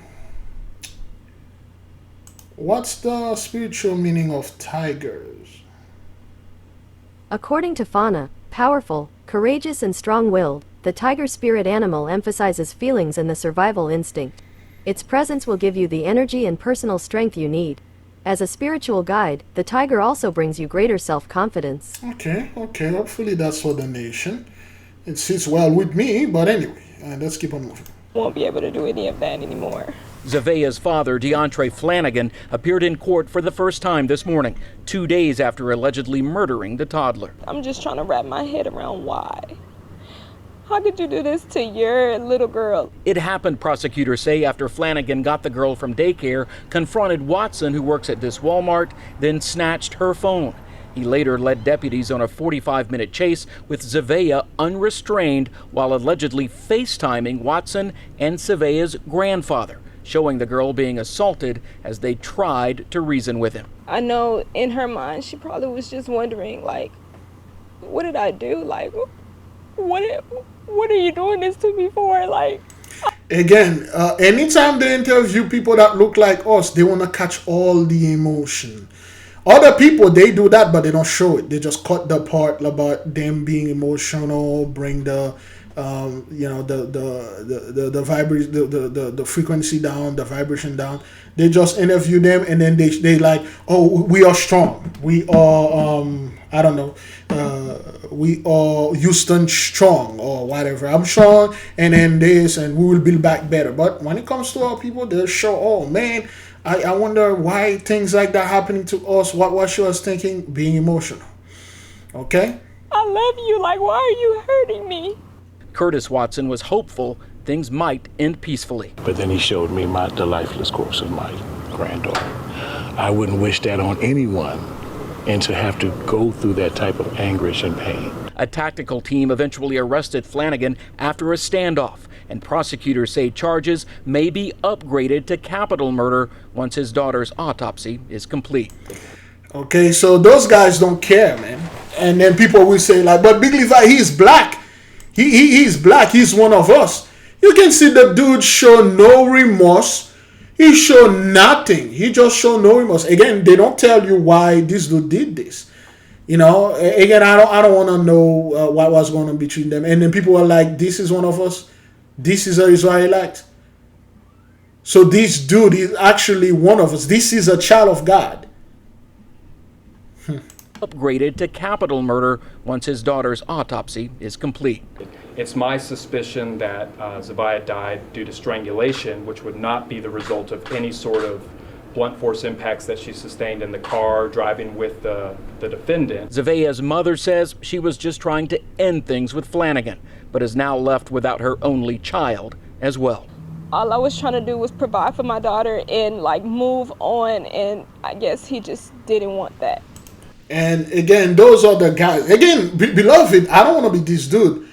What's the spiritual meaning of tigers? According to fauna, powerful, courageous and strong-willed, the tiger spirit animal emphasizes feelings and the survival instinct. Its presence will give you the energy and personal strength you need. As a spiritual guide, the tiger also brings you greater self-confidence. Okay. Hopefully that's for the nation. It sits well with me, but anyway, let's keep on moving. Won't be able to do any of that anymore. Zavea's father, DeAndre Flanagan, appeared in court for the first time this morning, 2 days after allegedly murdering the toddler. I'm just trying to wrap my head around why. How could you do this to your little girl? It happened, prosecutors say, after Flanagan got the girl from daycare, confronted Watson, who works at this Walmart, then snatched her phone. He later led deputies on a 45-minute chase with Zavea unrestrained while allegedly FaceTiming Watson and Zavea's grandfather, showing the girl being assaulted as they tried to reason with him. I know in her mind, she probably was just wondering, like, what did I do? Like, what are you doing this to me for? Like, again, anytime they interview people that look like us, they want to catch all the emotion. Other people, they do that, but they don't show it. They just cut the part about them being emotional, bring the the frequency down, the vibration down. They just interview them, and then they like, oh, we are strong. We are I don't know, we are Houston strong or whatever. I'm strong, and then this, and we will build back better. But when it comes to our people, they'll show, oh man, I wonder why things like that happening to us. What she was thinking, being emotional. Okay? I love you. Like, why are you hurting me? Curtis Watson was hopeful things might end peacefully. But then he showed me the lifeless corpse of my granddaughter. I wouldn't wish that on anyone, and to have to go through that type of anguish and pain. A tactical team eventually arrested Flanagan after a standoff, and prosecutors say charges may be upgraded to capital murder once his daughter's autopsy is complete. Okay, so those guys don't care, man. And then people will say, like, but Big Levi, he's black. He's black. He's one of us. You can see the dude show no remorse. He showed nothing. He just showed no remorse. Again, they don't tell you why this dude did this. You know, again, I don't want to know what was going on between them. And then people are like, this is one of us. This is an Israelite. So this dude is actually one of us. This is a child of God. Upgraded to capital murder once his daughter's autopsy is complete. It's my suspicion that Azariah died due to strangulation, which would not be the result of any sort of blunt force impacts that she sustained in the car driving with the defendant. Zavea's mother says she was just trying to end things with Flanagan, but is now left without her only child as well. All I was trying to do was provide for my daughter and like move on, and I guess he just didn't want that. And again, those are the guys. Again, beloved, I don't want to be this dude.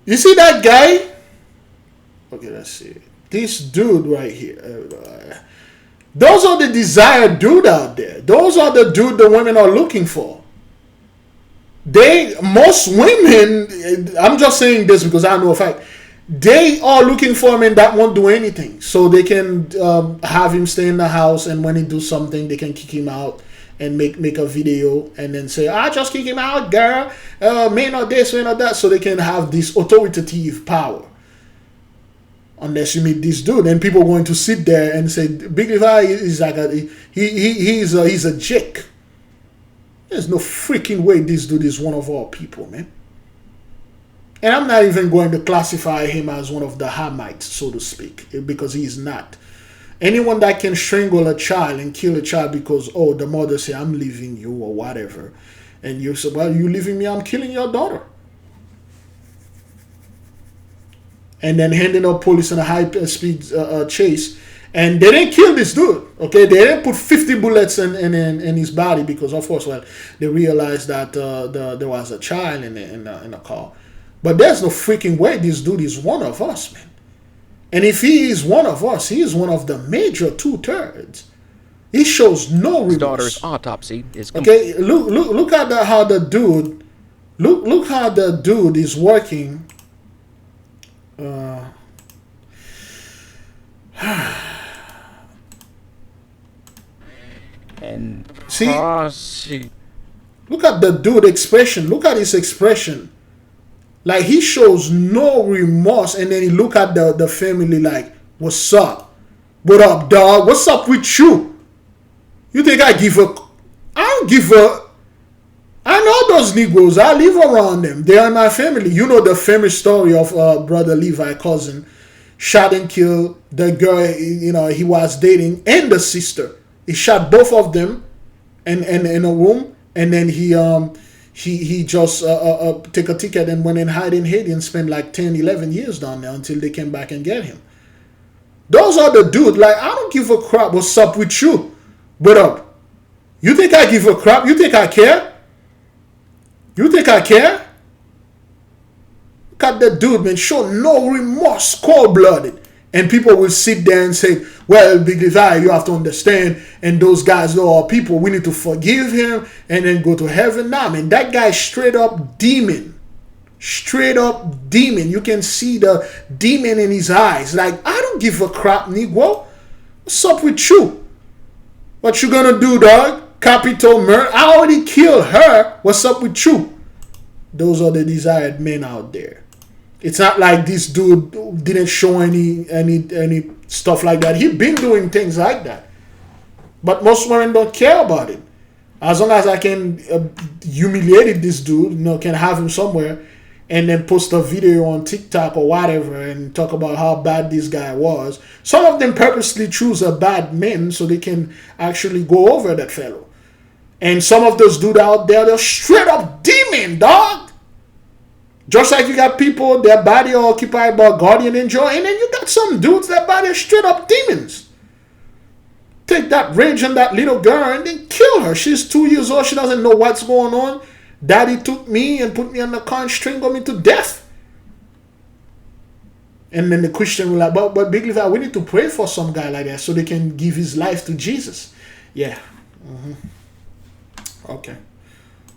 You see that guy? Okay, let's see. This dude right here. Those are the desired dude out there. Those are the dude the women are looking for. Most women, I'm just saying this because I know a fact, they are looking for men that won't do anything. So they can have him stay in the house, and when he do something, they can kick him out and make a video and then say, I just kick him out, girl. Man or this, man or that. So they can have this authoritative power. Unless you meet this dude, and people are going to sit there and say, Big Levi is like he's a jick. There's no freaking way this dude is one of our people, man. And I'm not even going to classify him as one of the Hamites, so to speak, because he's not. Anyone that can strangle a child and kill a child because, oh, the mother say, I'm leaving you or whatever. And you say, well, you leaving me, I'm killing your daughter. And then handing up police in a high-speed chase. And they didn't kill this dude, okay? They didn't put 50 bullets in his body because, of course, well, they realized that there was a child in the car. But there's no freaking way this dude is one of us, man. And if he is one of us, he is one of the major 2/3. He shows no remorse. His daughter's autopsy is complete. Okay, look at how the dude, look how the dude is working. And see, look at the dude expression. Look at his expression. Like, he shows no remorse, and then he look at the family like, what's up? What up, dog? What's up with you? You think I give a... I don't give a... I know those Negroes. I live around them. They are my family. You know the famous story of Brother Levi, cousin, shot and killed the girl, he was dating, and the sister. He shot both of them in a room, and then he he just take a ticket and went and hide in Haiti and spent like 10, 11 years down there until they came back and get him. Those are the dudes. Like, I don't give a crap what's up with you. What up? You think I give a crap? You think I care? You think I care? Look at that dude, man. Show no remorse, cold-blooded. And people will sit there and say, well, Big Levi, you have to understand, and those guys know our people. We need to forgive him and then go to heaven. Nah, man, that guy straight up demon. Straight up demon. You can see the demon in his eyes. Like, I don't give a crap, Negro. What's up with you? What you gonna do, dog? Capital murder? I already killed her. What's up with you? Those are the desired men out there. It's not like this dude didn't show any stuff like that. He been doing things like that. But most women don't care about it. As long as I can humiliate this dude, can have him somewhere and then post a video on TikTok or whatever and talk about how bad this guy was. Some of them purposely choose a bad man so they can actually go over that fellow. And some of those dudes out there, they're straight up demon, dog. Just like you got people, their body are occupied by guardian angel, and then you got some dudes, their body are straight up demons. Take that rage on that little girl and then kill her. She's 2 years old. She doesn't know what's going on. Daddy took me and put me on the car and strangled me to death. And then the Christian will like, but Big Levi, we need to pray for some guy like that so they can give his life to Jesus. Yeah. Okay.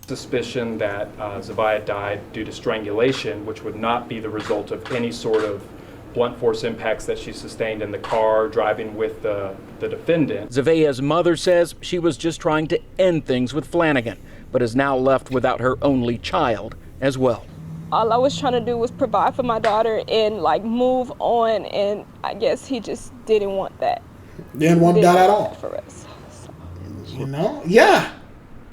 Suspicion that Azariah died due to strangulation, which would not be the result of any sort of blunt force impacts that she sustained in the car driving with the defendant. Azariah's mother says she was just trying to end things with Flanagan, but is now left without her only child as well. All I was trying to do was provide for my daughter and like move on, and I guess he just didn't want that. Didn't want that at all. For us. So. Yeah.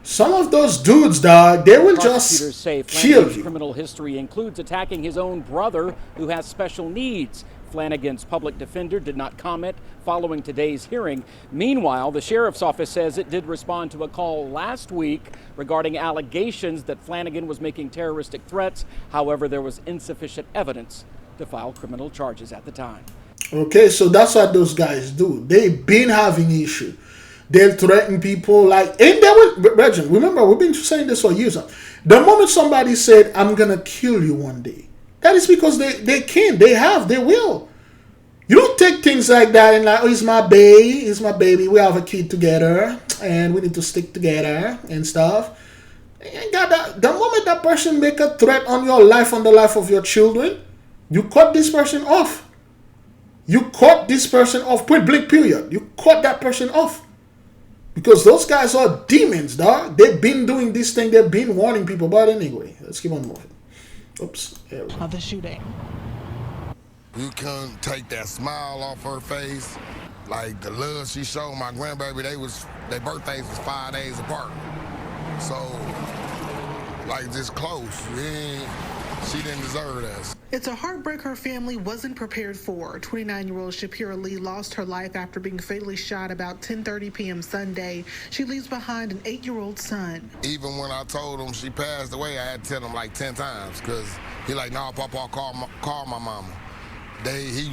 Some of those dudes, dog, they will just say kill Flanagan's you. criminal history includes attacking his own brother who has special needs. Flanagan's public defender did not comment following today's hearing. Meanwhile, the sheriff's office says it did respond to a call last week regarding allegations that Flanagan was making terroristic threats. However, there was insufficient evidence to file criminal charges at the time. Okay, so that's what those guys do. They've been having issue. They'll threaten people like, and they will, Reggie, remember, we've been saying this for years now. The moment somebody said, I'm going to kill you one day, that is because they can, they will. You don't take things like that and like, oh, he's my baby, we have a kid together, and we need to stick together and stuff. And the moment that person make a threat on your life, on the life of your children, you cut this person off. You cut this person off, point blank period. You cut that person off. Because those guys are demons, dog. They've been doing this thing. They've been warning people. But anyway, let's keep on moving. Oops. Of the shooting. You couldn't take that smile off her face. Like the love she showed my grandbaby, their birthdays was 5 days apart. So, like, just close. She didn't deserve that. It's a heartbreak her family wasn't prepared for. 29-year-old Shapira Lee lost her life after being fatally shot about 10:30 p.m. Sunday. She leaves behind an 8-year-old son. Even when I told him she passed away, I had to tell him like 10 times because he like, nah, Papa, call my mama. He's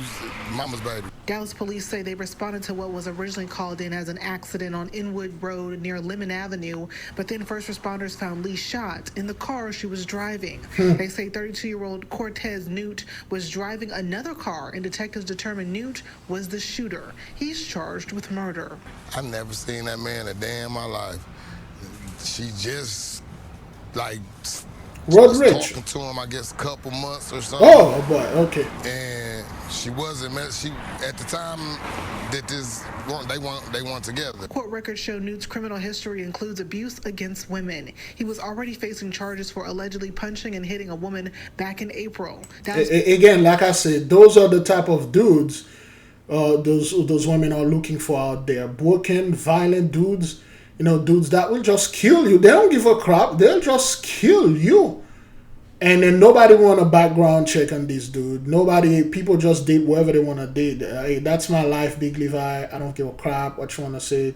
mama's baby. Dallas police say they responded to what was originally called in as an accident on Inwood Road near Lemon Avenue, but then first responders found Lee shot in the car she was driving. They say 32-year-old Cortez Newt was driving another car, and detectives determined Newt was the shooter. He's charged with murder. I never seen that man a day in my life. She just, like, was talking to him, I guess, a couple months or something. Oh, boy, okay. And she wasn't, at the time that they weren't together. Court records show Newt's criminal history includes abuse against women. He was already facing charges for allegedly punching and hitting a woman back in April. Again, like I said, those are the type of dudes those women are looking for out there. Broken, violent dudes. Dudes that will just kill you. They don't give a crap. They'll just kill you. And then nobody want a background check on this dude. People just did whatever they want to do. Hey, that's my life, Big Levi. I don't give a crap what you want to say.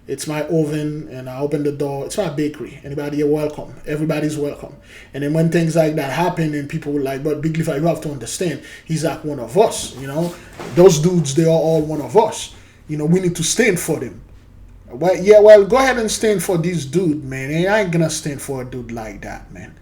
It's my oven, and I open the door. It's my bakery. Anybody here, welcome. Everybody's welcome. And then when things like that happen, and people were like, but Big Leaf, you have to understand, he's like one of us, you know. Those dudes, they are all one of us. You know, we need to stand for them. Well, yeah, well, go ahead and stand for this dude, man. And I ain't gonna stand for a dude like that, man.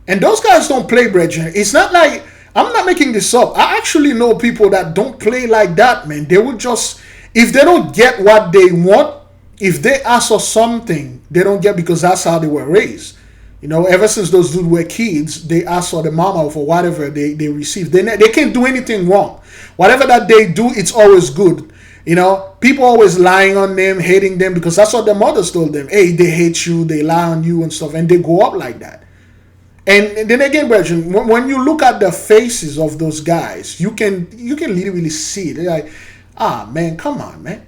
And those guys don't play, brethren. It's not like, I'm not making this up. I actually know people that don't play like that, man. They would just, if they don't get what they want, if they ask for something, they don't get, because that's how they were raised. You know, ever since those dudes were kids, they ask for the mama for whatever they receive. They can't do anything wrong. Whatever that they do, it's always good. You know, people always lying on them, hating them, because that's what their mothers told them. Hey, they hate you, they lie on you and stuff, and they go up like that. And then again, brethren, when you look at the faces of those guys, you can literally see it. They're like, ah, man, come on, man.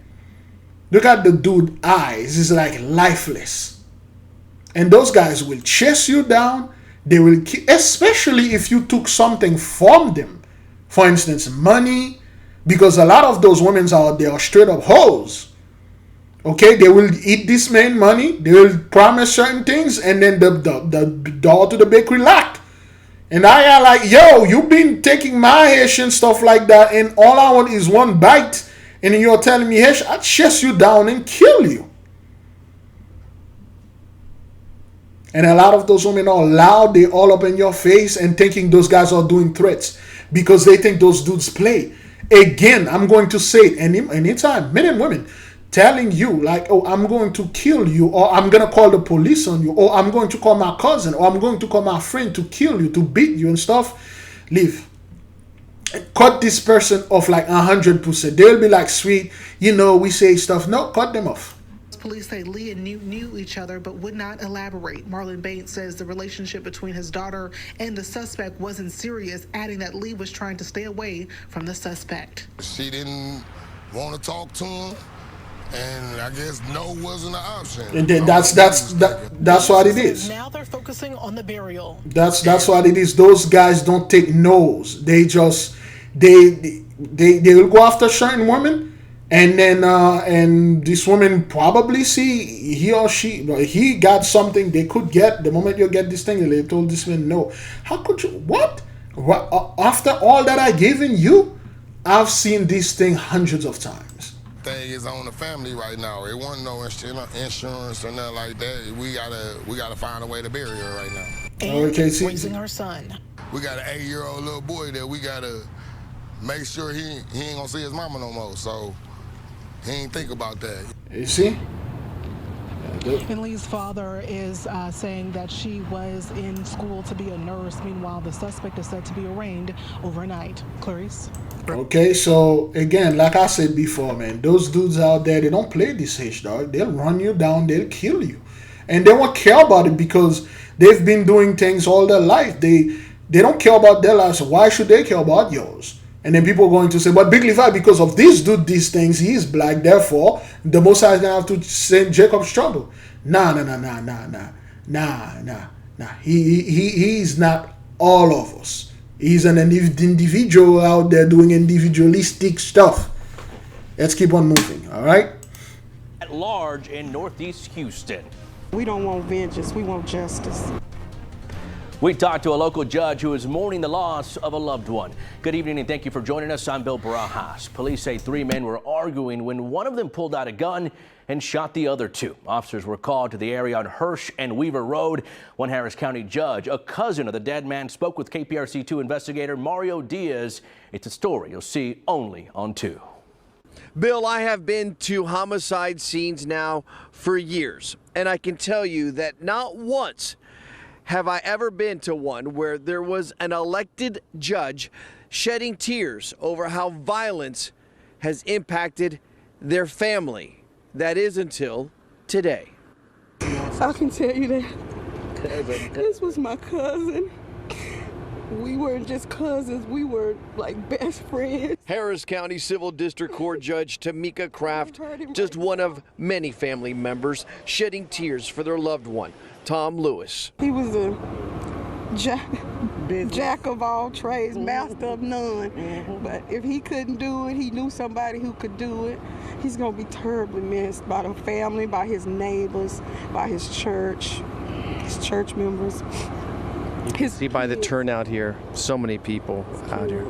Look at the dude's eyes. It's like lifeless. And those guys will chase you down. They will kill, especially if you took something from them. For instance, money. Because a lot of those women out there are straight up hoes. Okay, they will eat this man money. They will promise certain things, and then the door to the bakery locked. And I are like, yo, you've been taking my hash and stuff like that, and all I want is one bite. And you're telling me, hey, I'd chase you down and kill you. And a lot of those women are loud. They all up in your face and thinking those guys are doing threats because they think those dudes play. Again, I'm going to say it anytime, men and women telling you like, oh, I'm going to kill you, or I'm going to call the police on you, or I'm going to call my cousin, or I'm going to call my friend to kill you, to beat you and stuff. Leave. Cut this person off like 100%. They'll be like, sweet, you know, we say stuff. No, cut them off. Police say Lee and Newt knew each other but would not elaborate. Marlon Bates says the relationship between his daughter and the suspect wasn't serious, adding that Lee was trying to stay away from the suspect. She didn't want to talk to him, and I guess no wasn't an option. And then that's what it is. Now they're focusing on the burial. That's what it is. Those guys don't take no's. They just they will go after certain women. And then, and this woman probably see he or she, he got something they could get. The moment you get this thing, they told this man, no. How could you, what? After all that I given you, I've seen this thing hundreds of times. Thing is on the family right now. It wasn't no insurance or nothing like that. We gotta find a way to bury her right now. And raising her son. We got an 8-year-old little boy that we gotta make sure he ain't gonna see his mama no more. So. He ain't think about that. You see? And Lee's father is saying that she was in school to be a nurse. Meanwhile, the suspect is said to be arraigned overnight. Clarice? Okay, so again, like I said before, man, those dudes out there, they don't play this H, dog. They'll run you down, they'll kill you. And they won't care about it because they've been doing things all their life. They don't care about their lives. So why should they care about yours? And then people are going to say, but Big Levi, because of this dude, these things, he is black, therefore, the Most High is going to have to send Jacob's trouble. Nah. He's not all of us. He's an individual out there doing individualistic stuff. Let's keep on moving, all right? At large in Northeast Houston. We don't want vengeance, we want justice. We talked to a local judge who is mourning the loss of a loved one. Good evening and thank you for joining us. I'm Bill Barajas. Police say 3 men were arguing when one of them pulled out a gun and shot the other 2. Officers were called to the area on Hirsch and Weaver Road. One Harris County judge, a cousin of the dead man, spoke with KPRC2 investigator Mario Diaz. It's a story you'll see only on 2. Bill, I have been to homicide scenes now for years, and I can tell you that not once have I ever been to one where there was an elected judge shedding tears over how violence has impacted their family. That is until today. I can tell you that this was my cousin. We weren't just cousins, we were like best friends. Harris County Civil District Court Judge Tamika Kraft, just one of many family members shedding tears for their loved one, Tom Lewis. He was a jack of all trades, master of none. But if he couldn't do it, he knew somebody who could do it. He's going to be terribly missed by the family, by his neighbors, by his church members. You can see by the turnout here, so many people out here.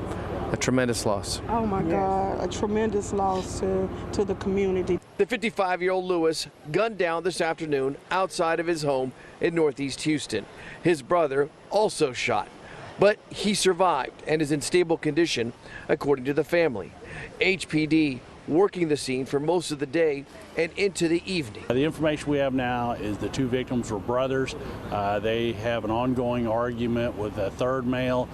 A tremendous loss. Oh my God, a tremendous loss to the community. The 55-year-old Lewis gunned down this afternoon outside of his home in Northeast Houston. His brother also shot, but he survived and is in stable condition, according to the family. HPD working the scene for most of the day and into the evening. The information we have now is the two victims were brothers. They have an ongoing argument with a third male.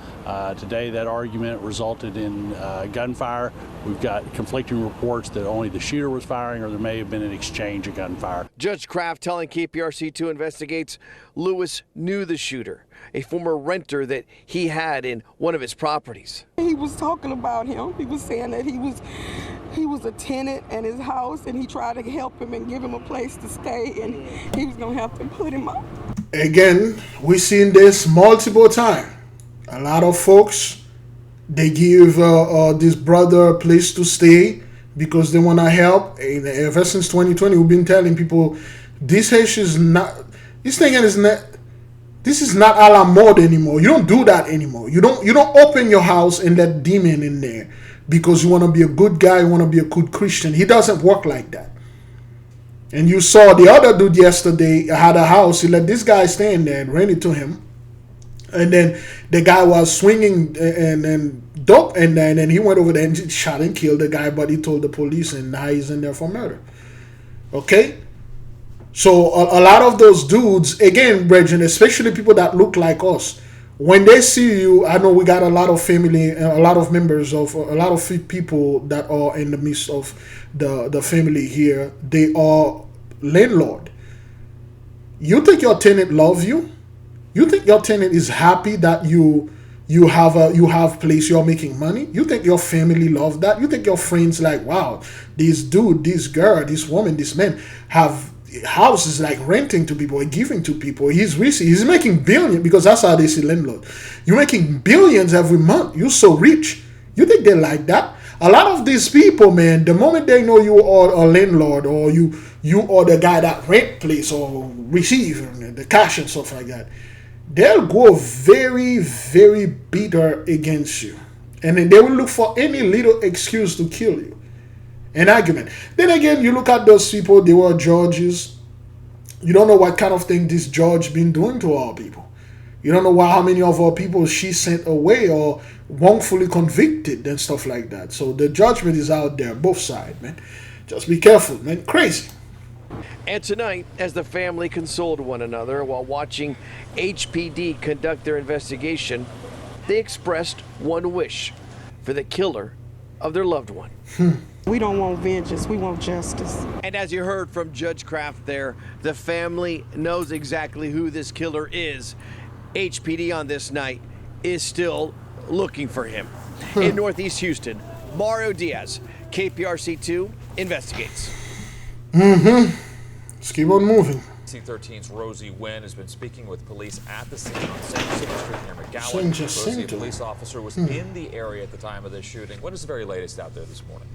Today that argument resulted in gunfire. We've got conflicting reports that only the shooter was firing or there may have been an exchange of gunfire. Judge Kraft telling KPRC2 Investigates Lewis knew the shooter, a former renter that he had in one of his properties. He was talking about him. He was saying that he was a tenant at his house and he tried to help him and give him a place to stay and he was going to have to put him up. Again, we've seen this multiple times. A lot of folks, they give this brother a place to stay because they want to help. And ever since 2020, we've been telling people this issue is not, this is not a la mode anymore. You don't do that anymore. You don't open your house and let demon in there because you want to be a good guy, you want to be a good Christian. He doesn't work like that. And you saw the other dude yesterday had a house. He let this guy stay in there and ran into him. And then the guy was swinging and dope. And then he went over there and shot and killed the guy. But he told the police and now he's in there for murder. Okay? So a lot of those dudes, again, brethren, especially people that look like us, when they see you, I know we got a lot of family, a lot of members of, a lot of people that are in the midst of the family here. They are landlord. You think your tenant loves you? You think your tenant is happy that you have place, you're making money? You think your family love that? You think your friends like, wow, this dude, this girl, this woman, this man have houses like renting to people or giving to people. He's rich. He's making billions because that's how they see landlord. You're making billions every month. You're so rich. You think they like that? A lot of these people, man, the moment they know you are a landlord or you are the guy that rent place or receive the cash and stuff like that, they'll go very, very bitter against you. And then they will look for any little excuse to kill you. An argument. Then again, you look at those people, they were judges. You don't know what kind of thing this judge been doing to our people. You don't know how many of our people she sent away or wrongfully convicted and stuff like that. So the judgment is out there, both sides, man. Just be careful, man. Crazy. And tonight, as the family consoled one another while watching HPD conduct their investigation, they expressed one wish for the killer of their loved one. We don't want vengeance, we want justice. And as you heard from Judge Kraft there, the family knows exactly who this killer is. HPD on this night is still looking for him. In Northeast Houston, Mario Diaz, KPRC2 Investigates. Let's keep on moving. C-13's Rosie Wynn has been speaking with police at the scene on San Jacinto Street near McGowan. Rosie, a police officer, was in the area at the time of this shooting. What is the very latest out there this morning?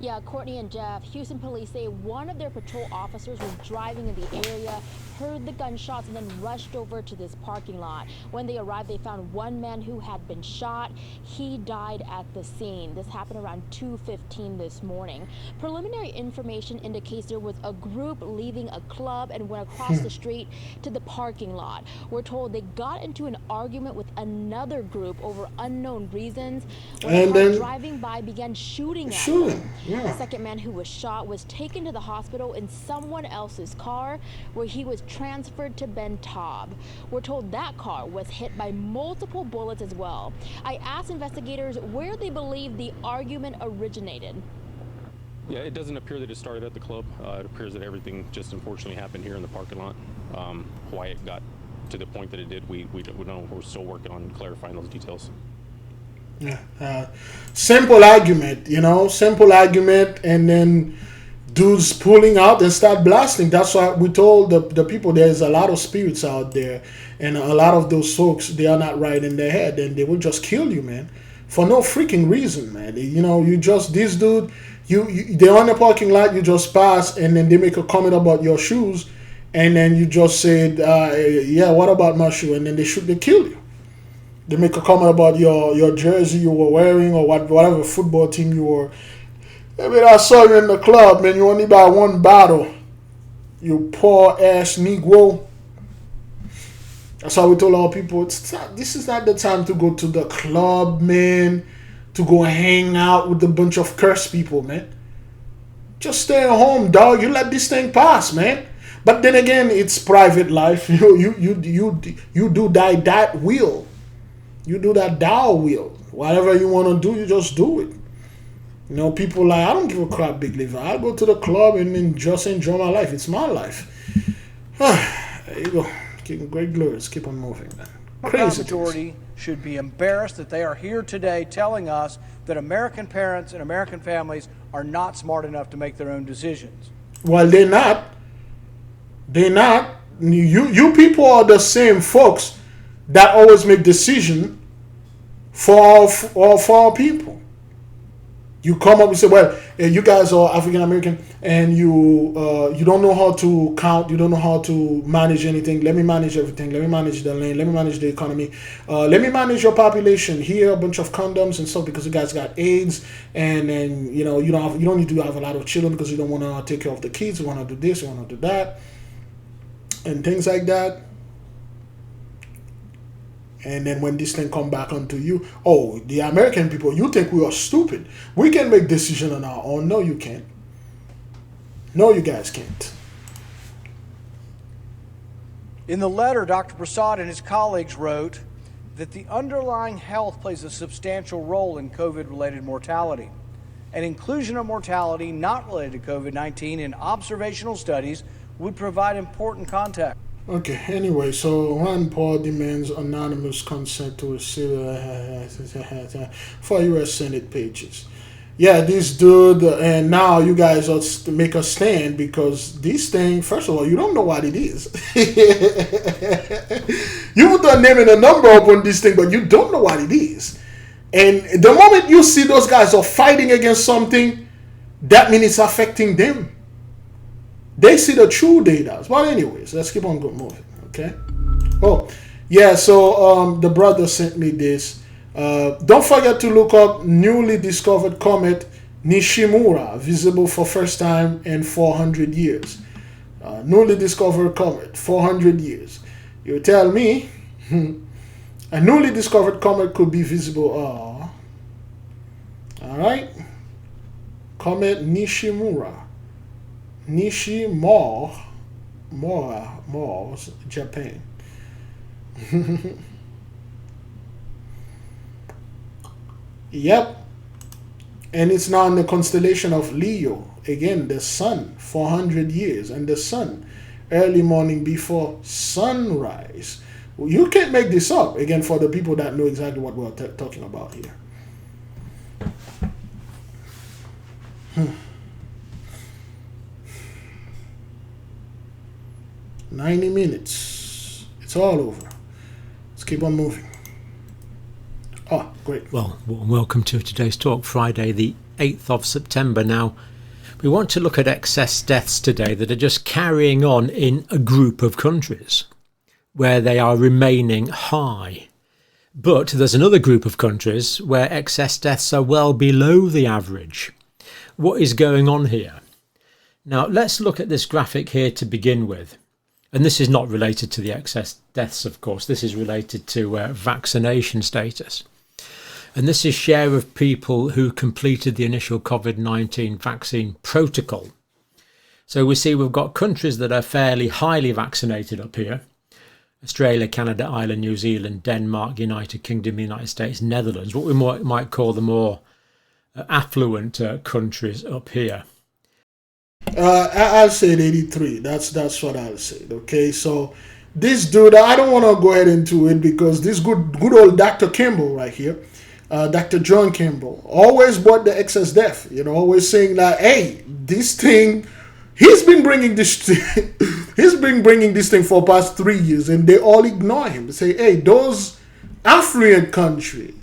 Yeah, Courtney and Jeff, Houston police say one of their patrol officers was driving in the area, heard the gunshots, and then rushed over to this parking lot. When they arrived, they found one man who had been shot. He died at the scene. This happened around 2:15 this morning. Preliminary information indicates there was a group leaving a club and went across the street to the parking lot. We're told they got into an argument with another group over unknown reasons. When a car driving by began shooting at them. The second man who was shot was taken to the hospital in someone else's car, where he was transferred to Ben Taub. We're told that car was hit by multiple bullets as well. I asked investigators where they believe the argument originated. Yeah, it doesn't appear that it started at the club. It appears that everything just unfortunately happened here in the parking lot. Why it got to the point that it did, we don't know. We're still working on clarifying those details. Yeah, simple argument, simple argument, and then dudes pulling out and start blasting. That's why we told the people there's a lot of spirits out there, and a lot of those folks, they are not right in their head, and they will just kill you, man, for no freaking reason, man. You know, you just, this dude, they're on the parking lot, you just pass, and then they make a comment about your shoes, and then you just said, yeah, what about my shoe? And then they kill you. They make a comment about your jersey you were wearing, or whatever football team you were. I mean, I saw you in the club, man. You only buy one bottle. You poor ass Negro. That's how we told our people, this is not the time to go to the club, man. To go hang out with a bunch of cursed people, man. Just stay at home, dog. You let this thing pass, man. But then again, it's private life. You do that will. You do that thou will. Whatever you want to do, you just do it. You know, people like, I don't give a crap, Big Liver. I'll go to the club and then just enjoy my life. It's my life. There you go. Great glories. Keep on moving, man. Crazy majority should be embarrassed that they are here today telling us that American parents and American families are not smart enough to make their own decisions. Well, they're not. They're not. You people are the same folks that always make decisions for our people. You come up and say, well, you guys are African American and you don't know how to count, you don't know how to manage anything. Let me manage everything. Let me manage the land. Let me manage the economy. Let me manage your population. Here, a bunch of condoms and stuff because you guys got AIDS, and then you don't need to have a lot of children because you don't want to take care of the kids. You want to do this, you want to do that, and things like that. And then when this thing come back onto you, oh, the American people, you think we are stupid. We can make decisions on our own. No, you can't. No, you guys can't. In the letter, Dr. Prasad and his colleagues wrote that the underlying health plays a substantial role in COVID-related mortality. An inclusion of mortality not related to COVID-19 in observational studies would provide important context. Okay, anyway, so Ron Paul demands anonymous consent to receive for U.S. Senate pages. Yeah, this dude, and now you guys are to make a stand because this thing, first of all, you don't know what it is. You put a name and a number up on this thing, but you don't know what it is. And the moment you see those guys are fighting against something, that means it's affecting them. They see the true data. But anyways, let's keep on moving, okay? Oh, yeah, so the brother sent me this. Don't forget to look up newly discovered comet Nishimura, visible for first time in 400 years. Newly discovered comet, 400 years. You tell me a newly discovered comet could be visible. All right. Comet Nishimura. Nishimura, Japan. Yep. And it's now in the constellation of Leo. Again, the sun, 400 years. And the sun, early morning before sunrise. You can't make this up. Again, for the people that know exactly what we're talking about here. 90 minutes. It's all over. Let's keep on moving. Oh, great. Well, welcome to today's talk, Friday, the 8th of September. Now, we want to look at excess deaths today that are just carrying on in a group of countries where they are remaining high. But there's another group of countries where excess deaths are well below the average. What is going on here? Now, let's look at this graphic here to begin with. And this is not related to the excess deaths, of course. This is related to vaccination status. And this is share of people who completed the initial COVID-19 vaccine protocol. So we see we've got countries that are fairly highly vaccinated up here. Australia, Canada, Ireland, New Zealand, Denmark, United Kingdom, United States, Netherlands. What we might call the more affluent countries up here. I'll say 83. That's what I'll say. Okay, so this dude, I don't want to go ahead into it because this good old Dr. Kimball right here, Dr. John Campbell, always brought the excess death. Always saying that, hey, this thing, he's been bringing this thing for past 3 years, and they all ignore him. They say, hey, those affluent countries,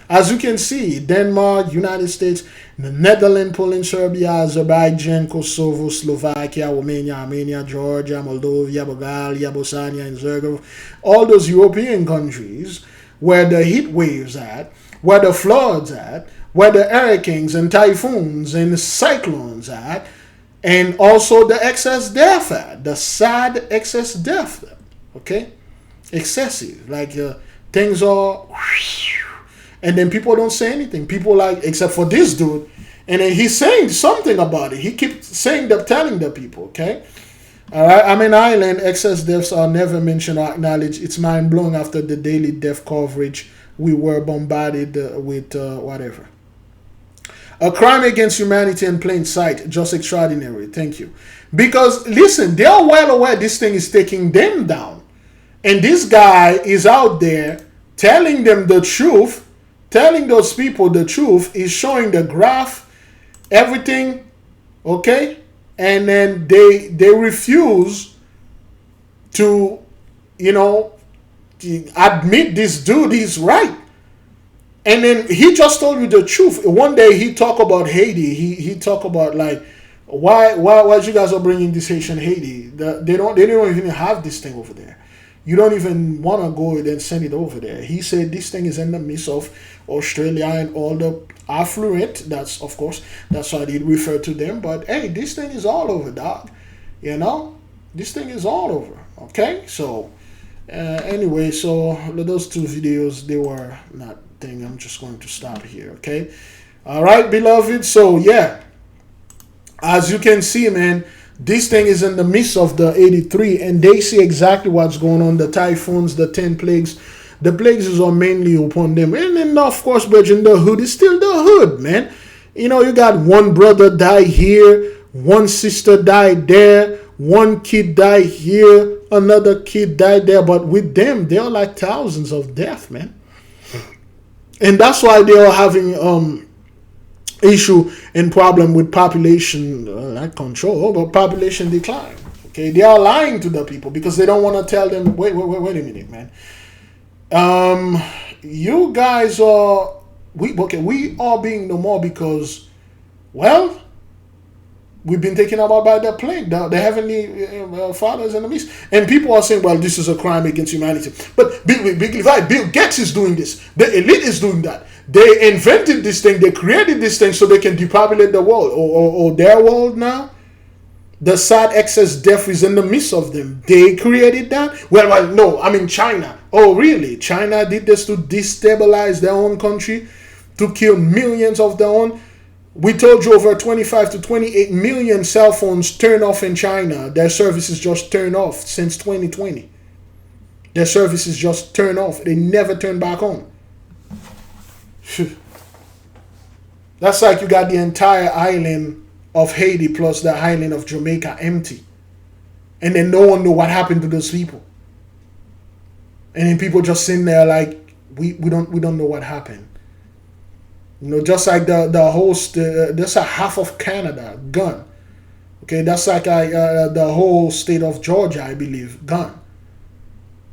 as you can see, Denmark, United States, the Netherlands, Poland, Serbia, Azerbaijan, Kosovo, Slovakia, Romania, Armenia, Georgia, Moldova, Bulgaria, Bosnia, and Herzegovina, all those European countries where the heat waves at, where the floods at, where the hurricanes and typhoons and cyclones at, and also the excess death at, the sad excess death, okay? Excessive, like things are, and then people don't say anything. People except for this dude, and then he's saying something about it. He keeps telling the people, okay? All right, I'm an island. Excess deaths are never mentioned or acknowledged. It's mind-blowing after the daily death coverage we were bombarded with whatever. A crime against humanity in plain sight. Just extraordinary. Thank you. Because, listen, they are well aware this thing is taking them down. And this guy is out there telling them the truth, telling those people the truth, is showing the graph, everything, okay? And then they refuse to, admit this dude is right. And then he just told you the truth. One day he talked about Haiti. He talked about why you guys are bringing this Haitian Haiti. They don't even have this thing over there. You don't even want to go and send it over there. He said this thing is in the midst of Australia and all the affluent. That's why they refer to them. But hey, this thing is all over, dog. This thing is all over. Okay, so anyway, so those two videos, they were not thing. I'm just going to stop here. Okay, all right, beloved. So yeah, as you can see, man, this thing is in the midst of the 83, and they see exactly what's going on. The typhoons, the 10 plagues. The plagues are mainly upon them. And then, of course, Virgin, the hood is still the hood, man. You got one brother die here, one sister died there, one kid died here, another kid died there. But with them, they are like thousands of deaths, man. And that's why they are having issue and problem with population not control, but population decline. Okay, they are lying to the people because they don't want to tell them. Wait a minute, man. You guys are we are being no more because, well, we've been taken about by the plague, the heavenly fathers and the beast, and people are saying, well, this is a crime against humanity. But Bill Gates is doing this. The elite is doing that. They invented this thing. They created this thing so they can depopulate the world or their world now. The sad excess death is in the midst of them. They created that? Well, no. I mean, China. Oh, really? China did this to destabilize their own country, to kill millions of their own. We told you over 25 to 28 million cell phones turned off in China. Their services just turned off since 2020. Their services just turned off. They never turn back on. That's like you got the entire island of Haiti plus the island of Jamaica empty. And then no one know what happened to those people. And then people just sitting there like, we don't know what happened. Just like the whole, that's a half of Canada gone. Okay, that's like the whole state of Georgia, I believe, gone.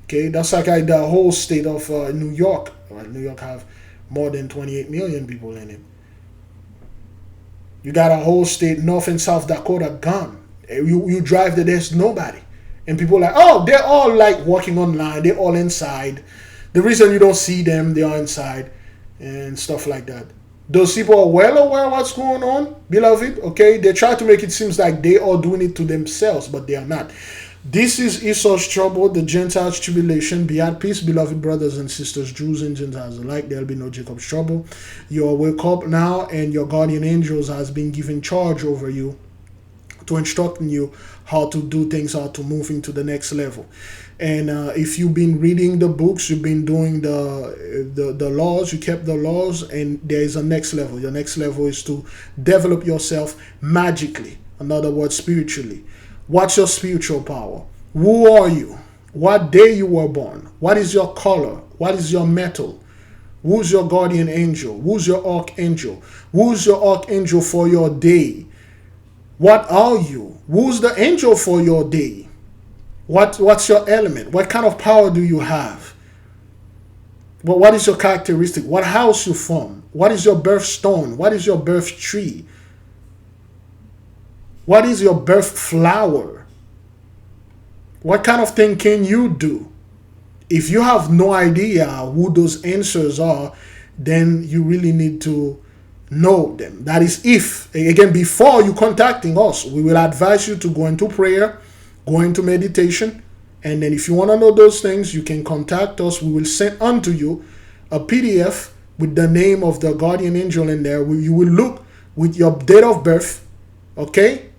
Okay, that's like the whole state of New York. Well, New York have more than 28 million people in it. You got a whole state, North and South Dakota, gone. You drive there, there's nobody. And people are like, oh, they're all like working online. They're all inside. The reason you don't see them, they are inside and stuff like that. Those people are well aware of what's going on, beloved. Okay, they try to make it seem like they are doing it to themselves, but they are not. This is Esau's trouble, the Gentiles' tribulation. Be at peace, beloved brothers and sisters, Jews and Gentiles alike. There will be no Jacob's trouble. You are wake up now, and your guardian angels has been given charge over you to instructing you how to do things, how to move into the next level. And if you've been reading the books, you've been doing the laws, you kept the laws, and there is a next level. Your next level is to develop yourself magically. In other words, spiritually. What's your spiritual power? Who are you? What day you were born? What is your color? What is your metal? Who's your guardian angel? Who's your archangel? Who's your archangel for your day? What are you? Who's the angel for your day? What's your element? What kind of power do you have? What is your characteristic? What house you from? What is your birthstone? What is your birth tree? What is your birth flower? What kind of thing can you do? If you have no idea who those answers are, then you really need to know them. That is if, again, before you contacting us, we will advise you to go into prayer, go into meditation, and then if you want to know those things, you can contact us. We will send unto you a PDF with the name of the guardian angel in there. You will look with your date of birth, okay?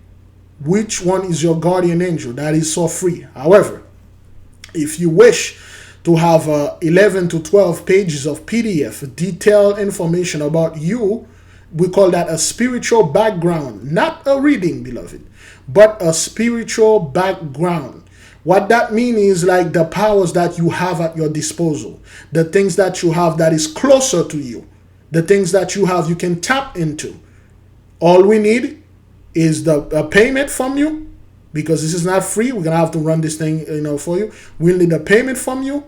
Which one is your guardian angel? That is so free. However, if you wish to have 11 to 12 pages of PDF, detailed information about you, we call that a spiritual background. Not a reading, beloved, but a spiritual background. What that means is like the powers that you have at your disposal, the things that you have that is closer to you, the things that you have you can tap into. All we need is a payment from you, because this is not free. We're gonna have to run this thing, for you. We'll need a payment from you,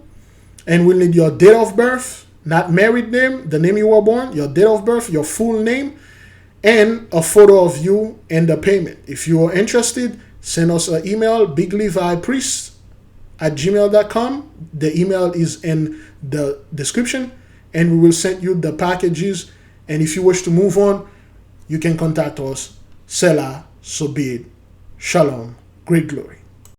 and we'll need your date of birth, not married name, the name you were born, your date of birth, your full name, and a photo of you and the payment. If you are interested, send us an email, biglevipriest@gmail.com. The email is in the description, and we will send you the packages. And if you wish to move on, you can contact us. Selah, so be it. Shalom, great glory.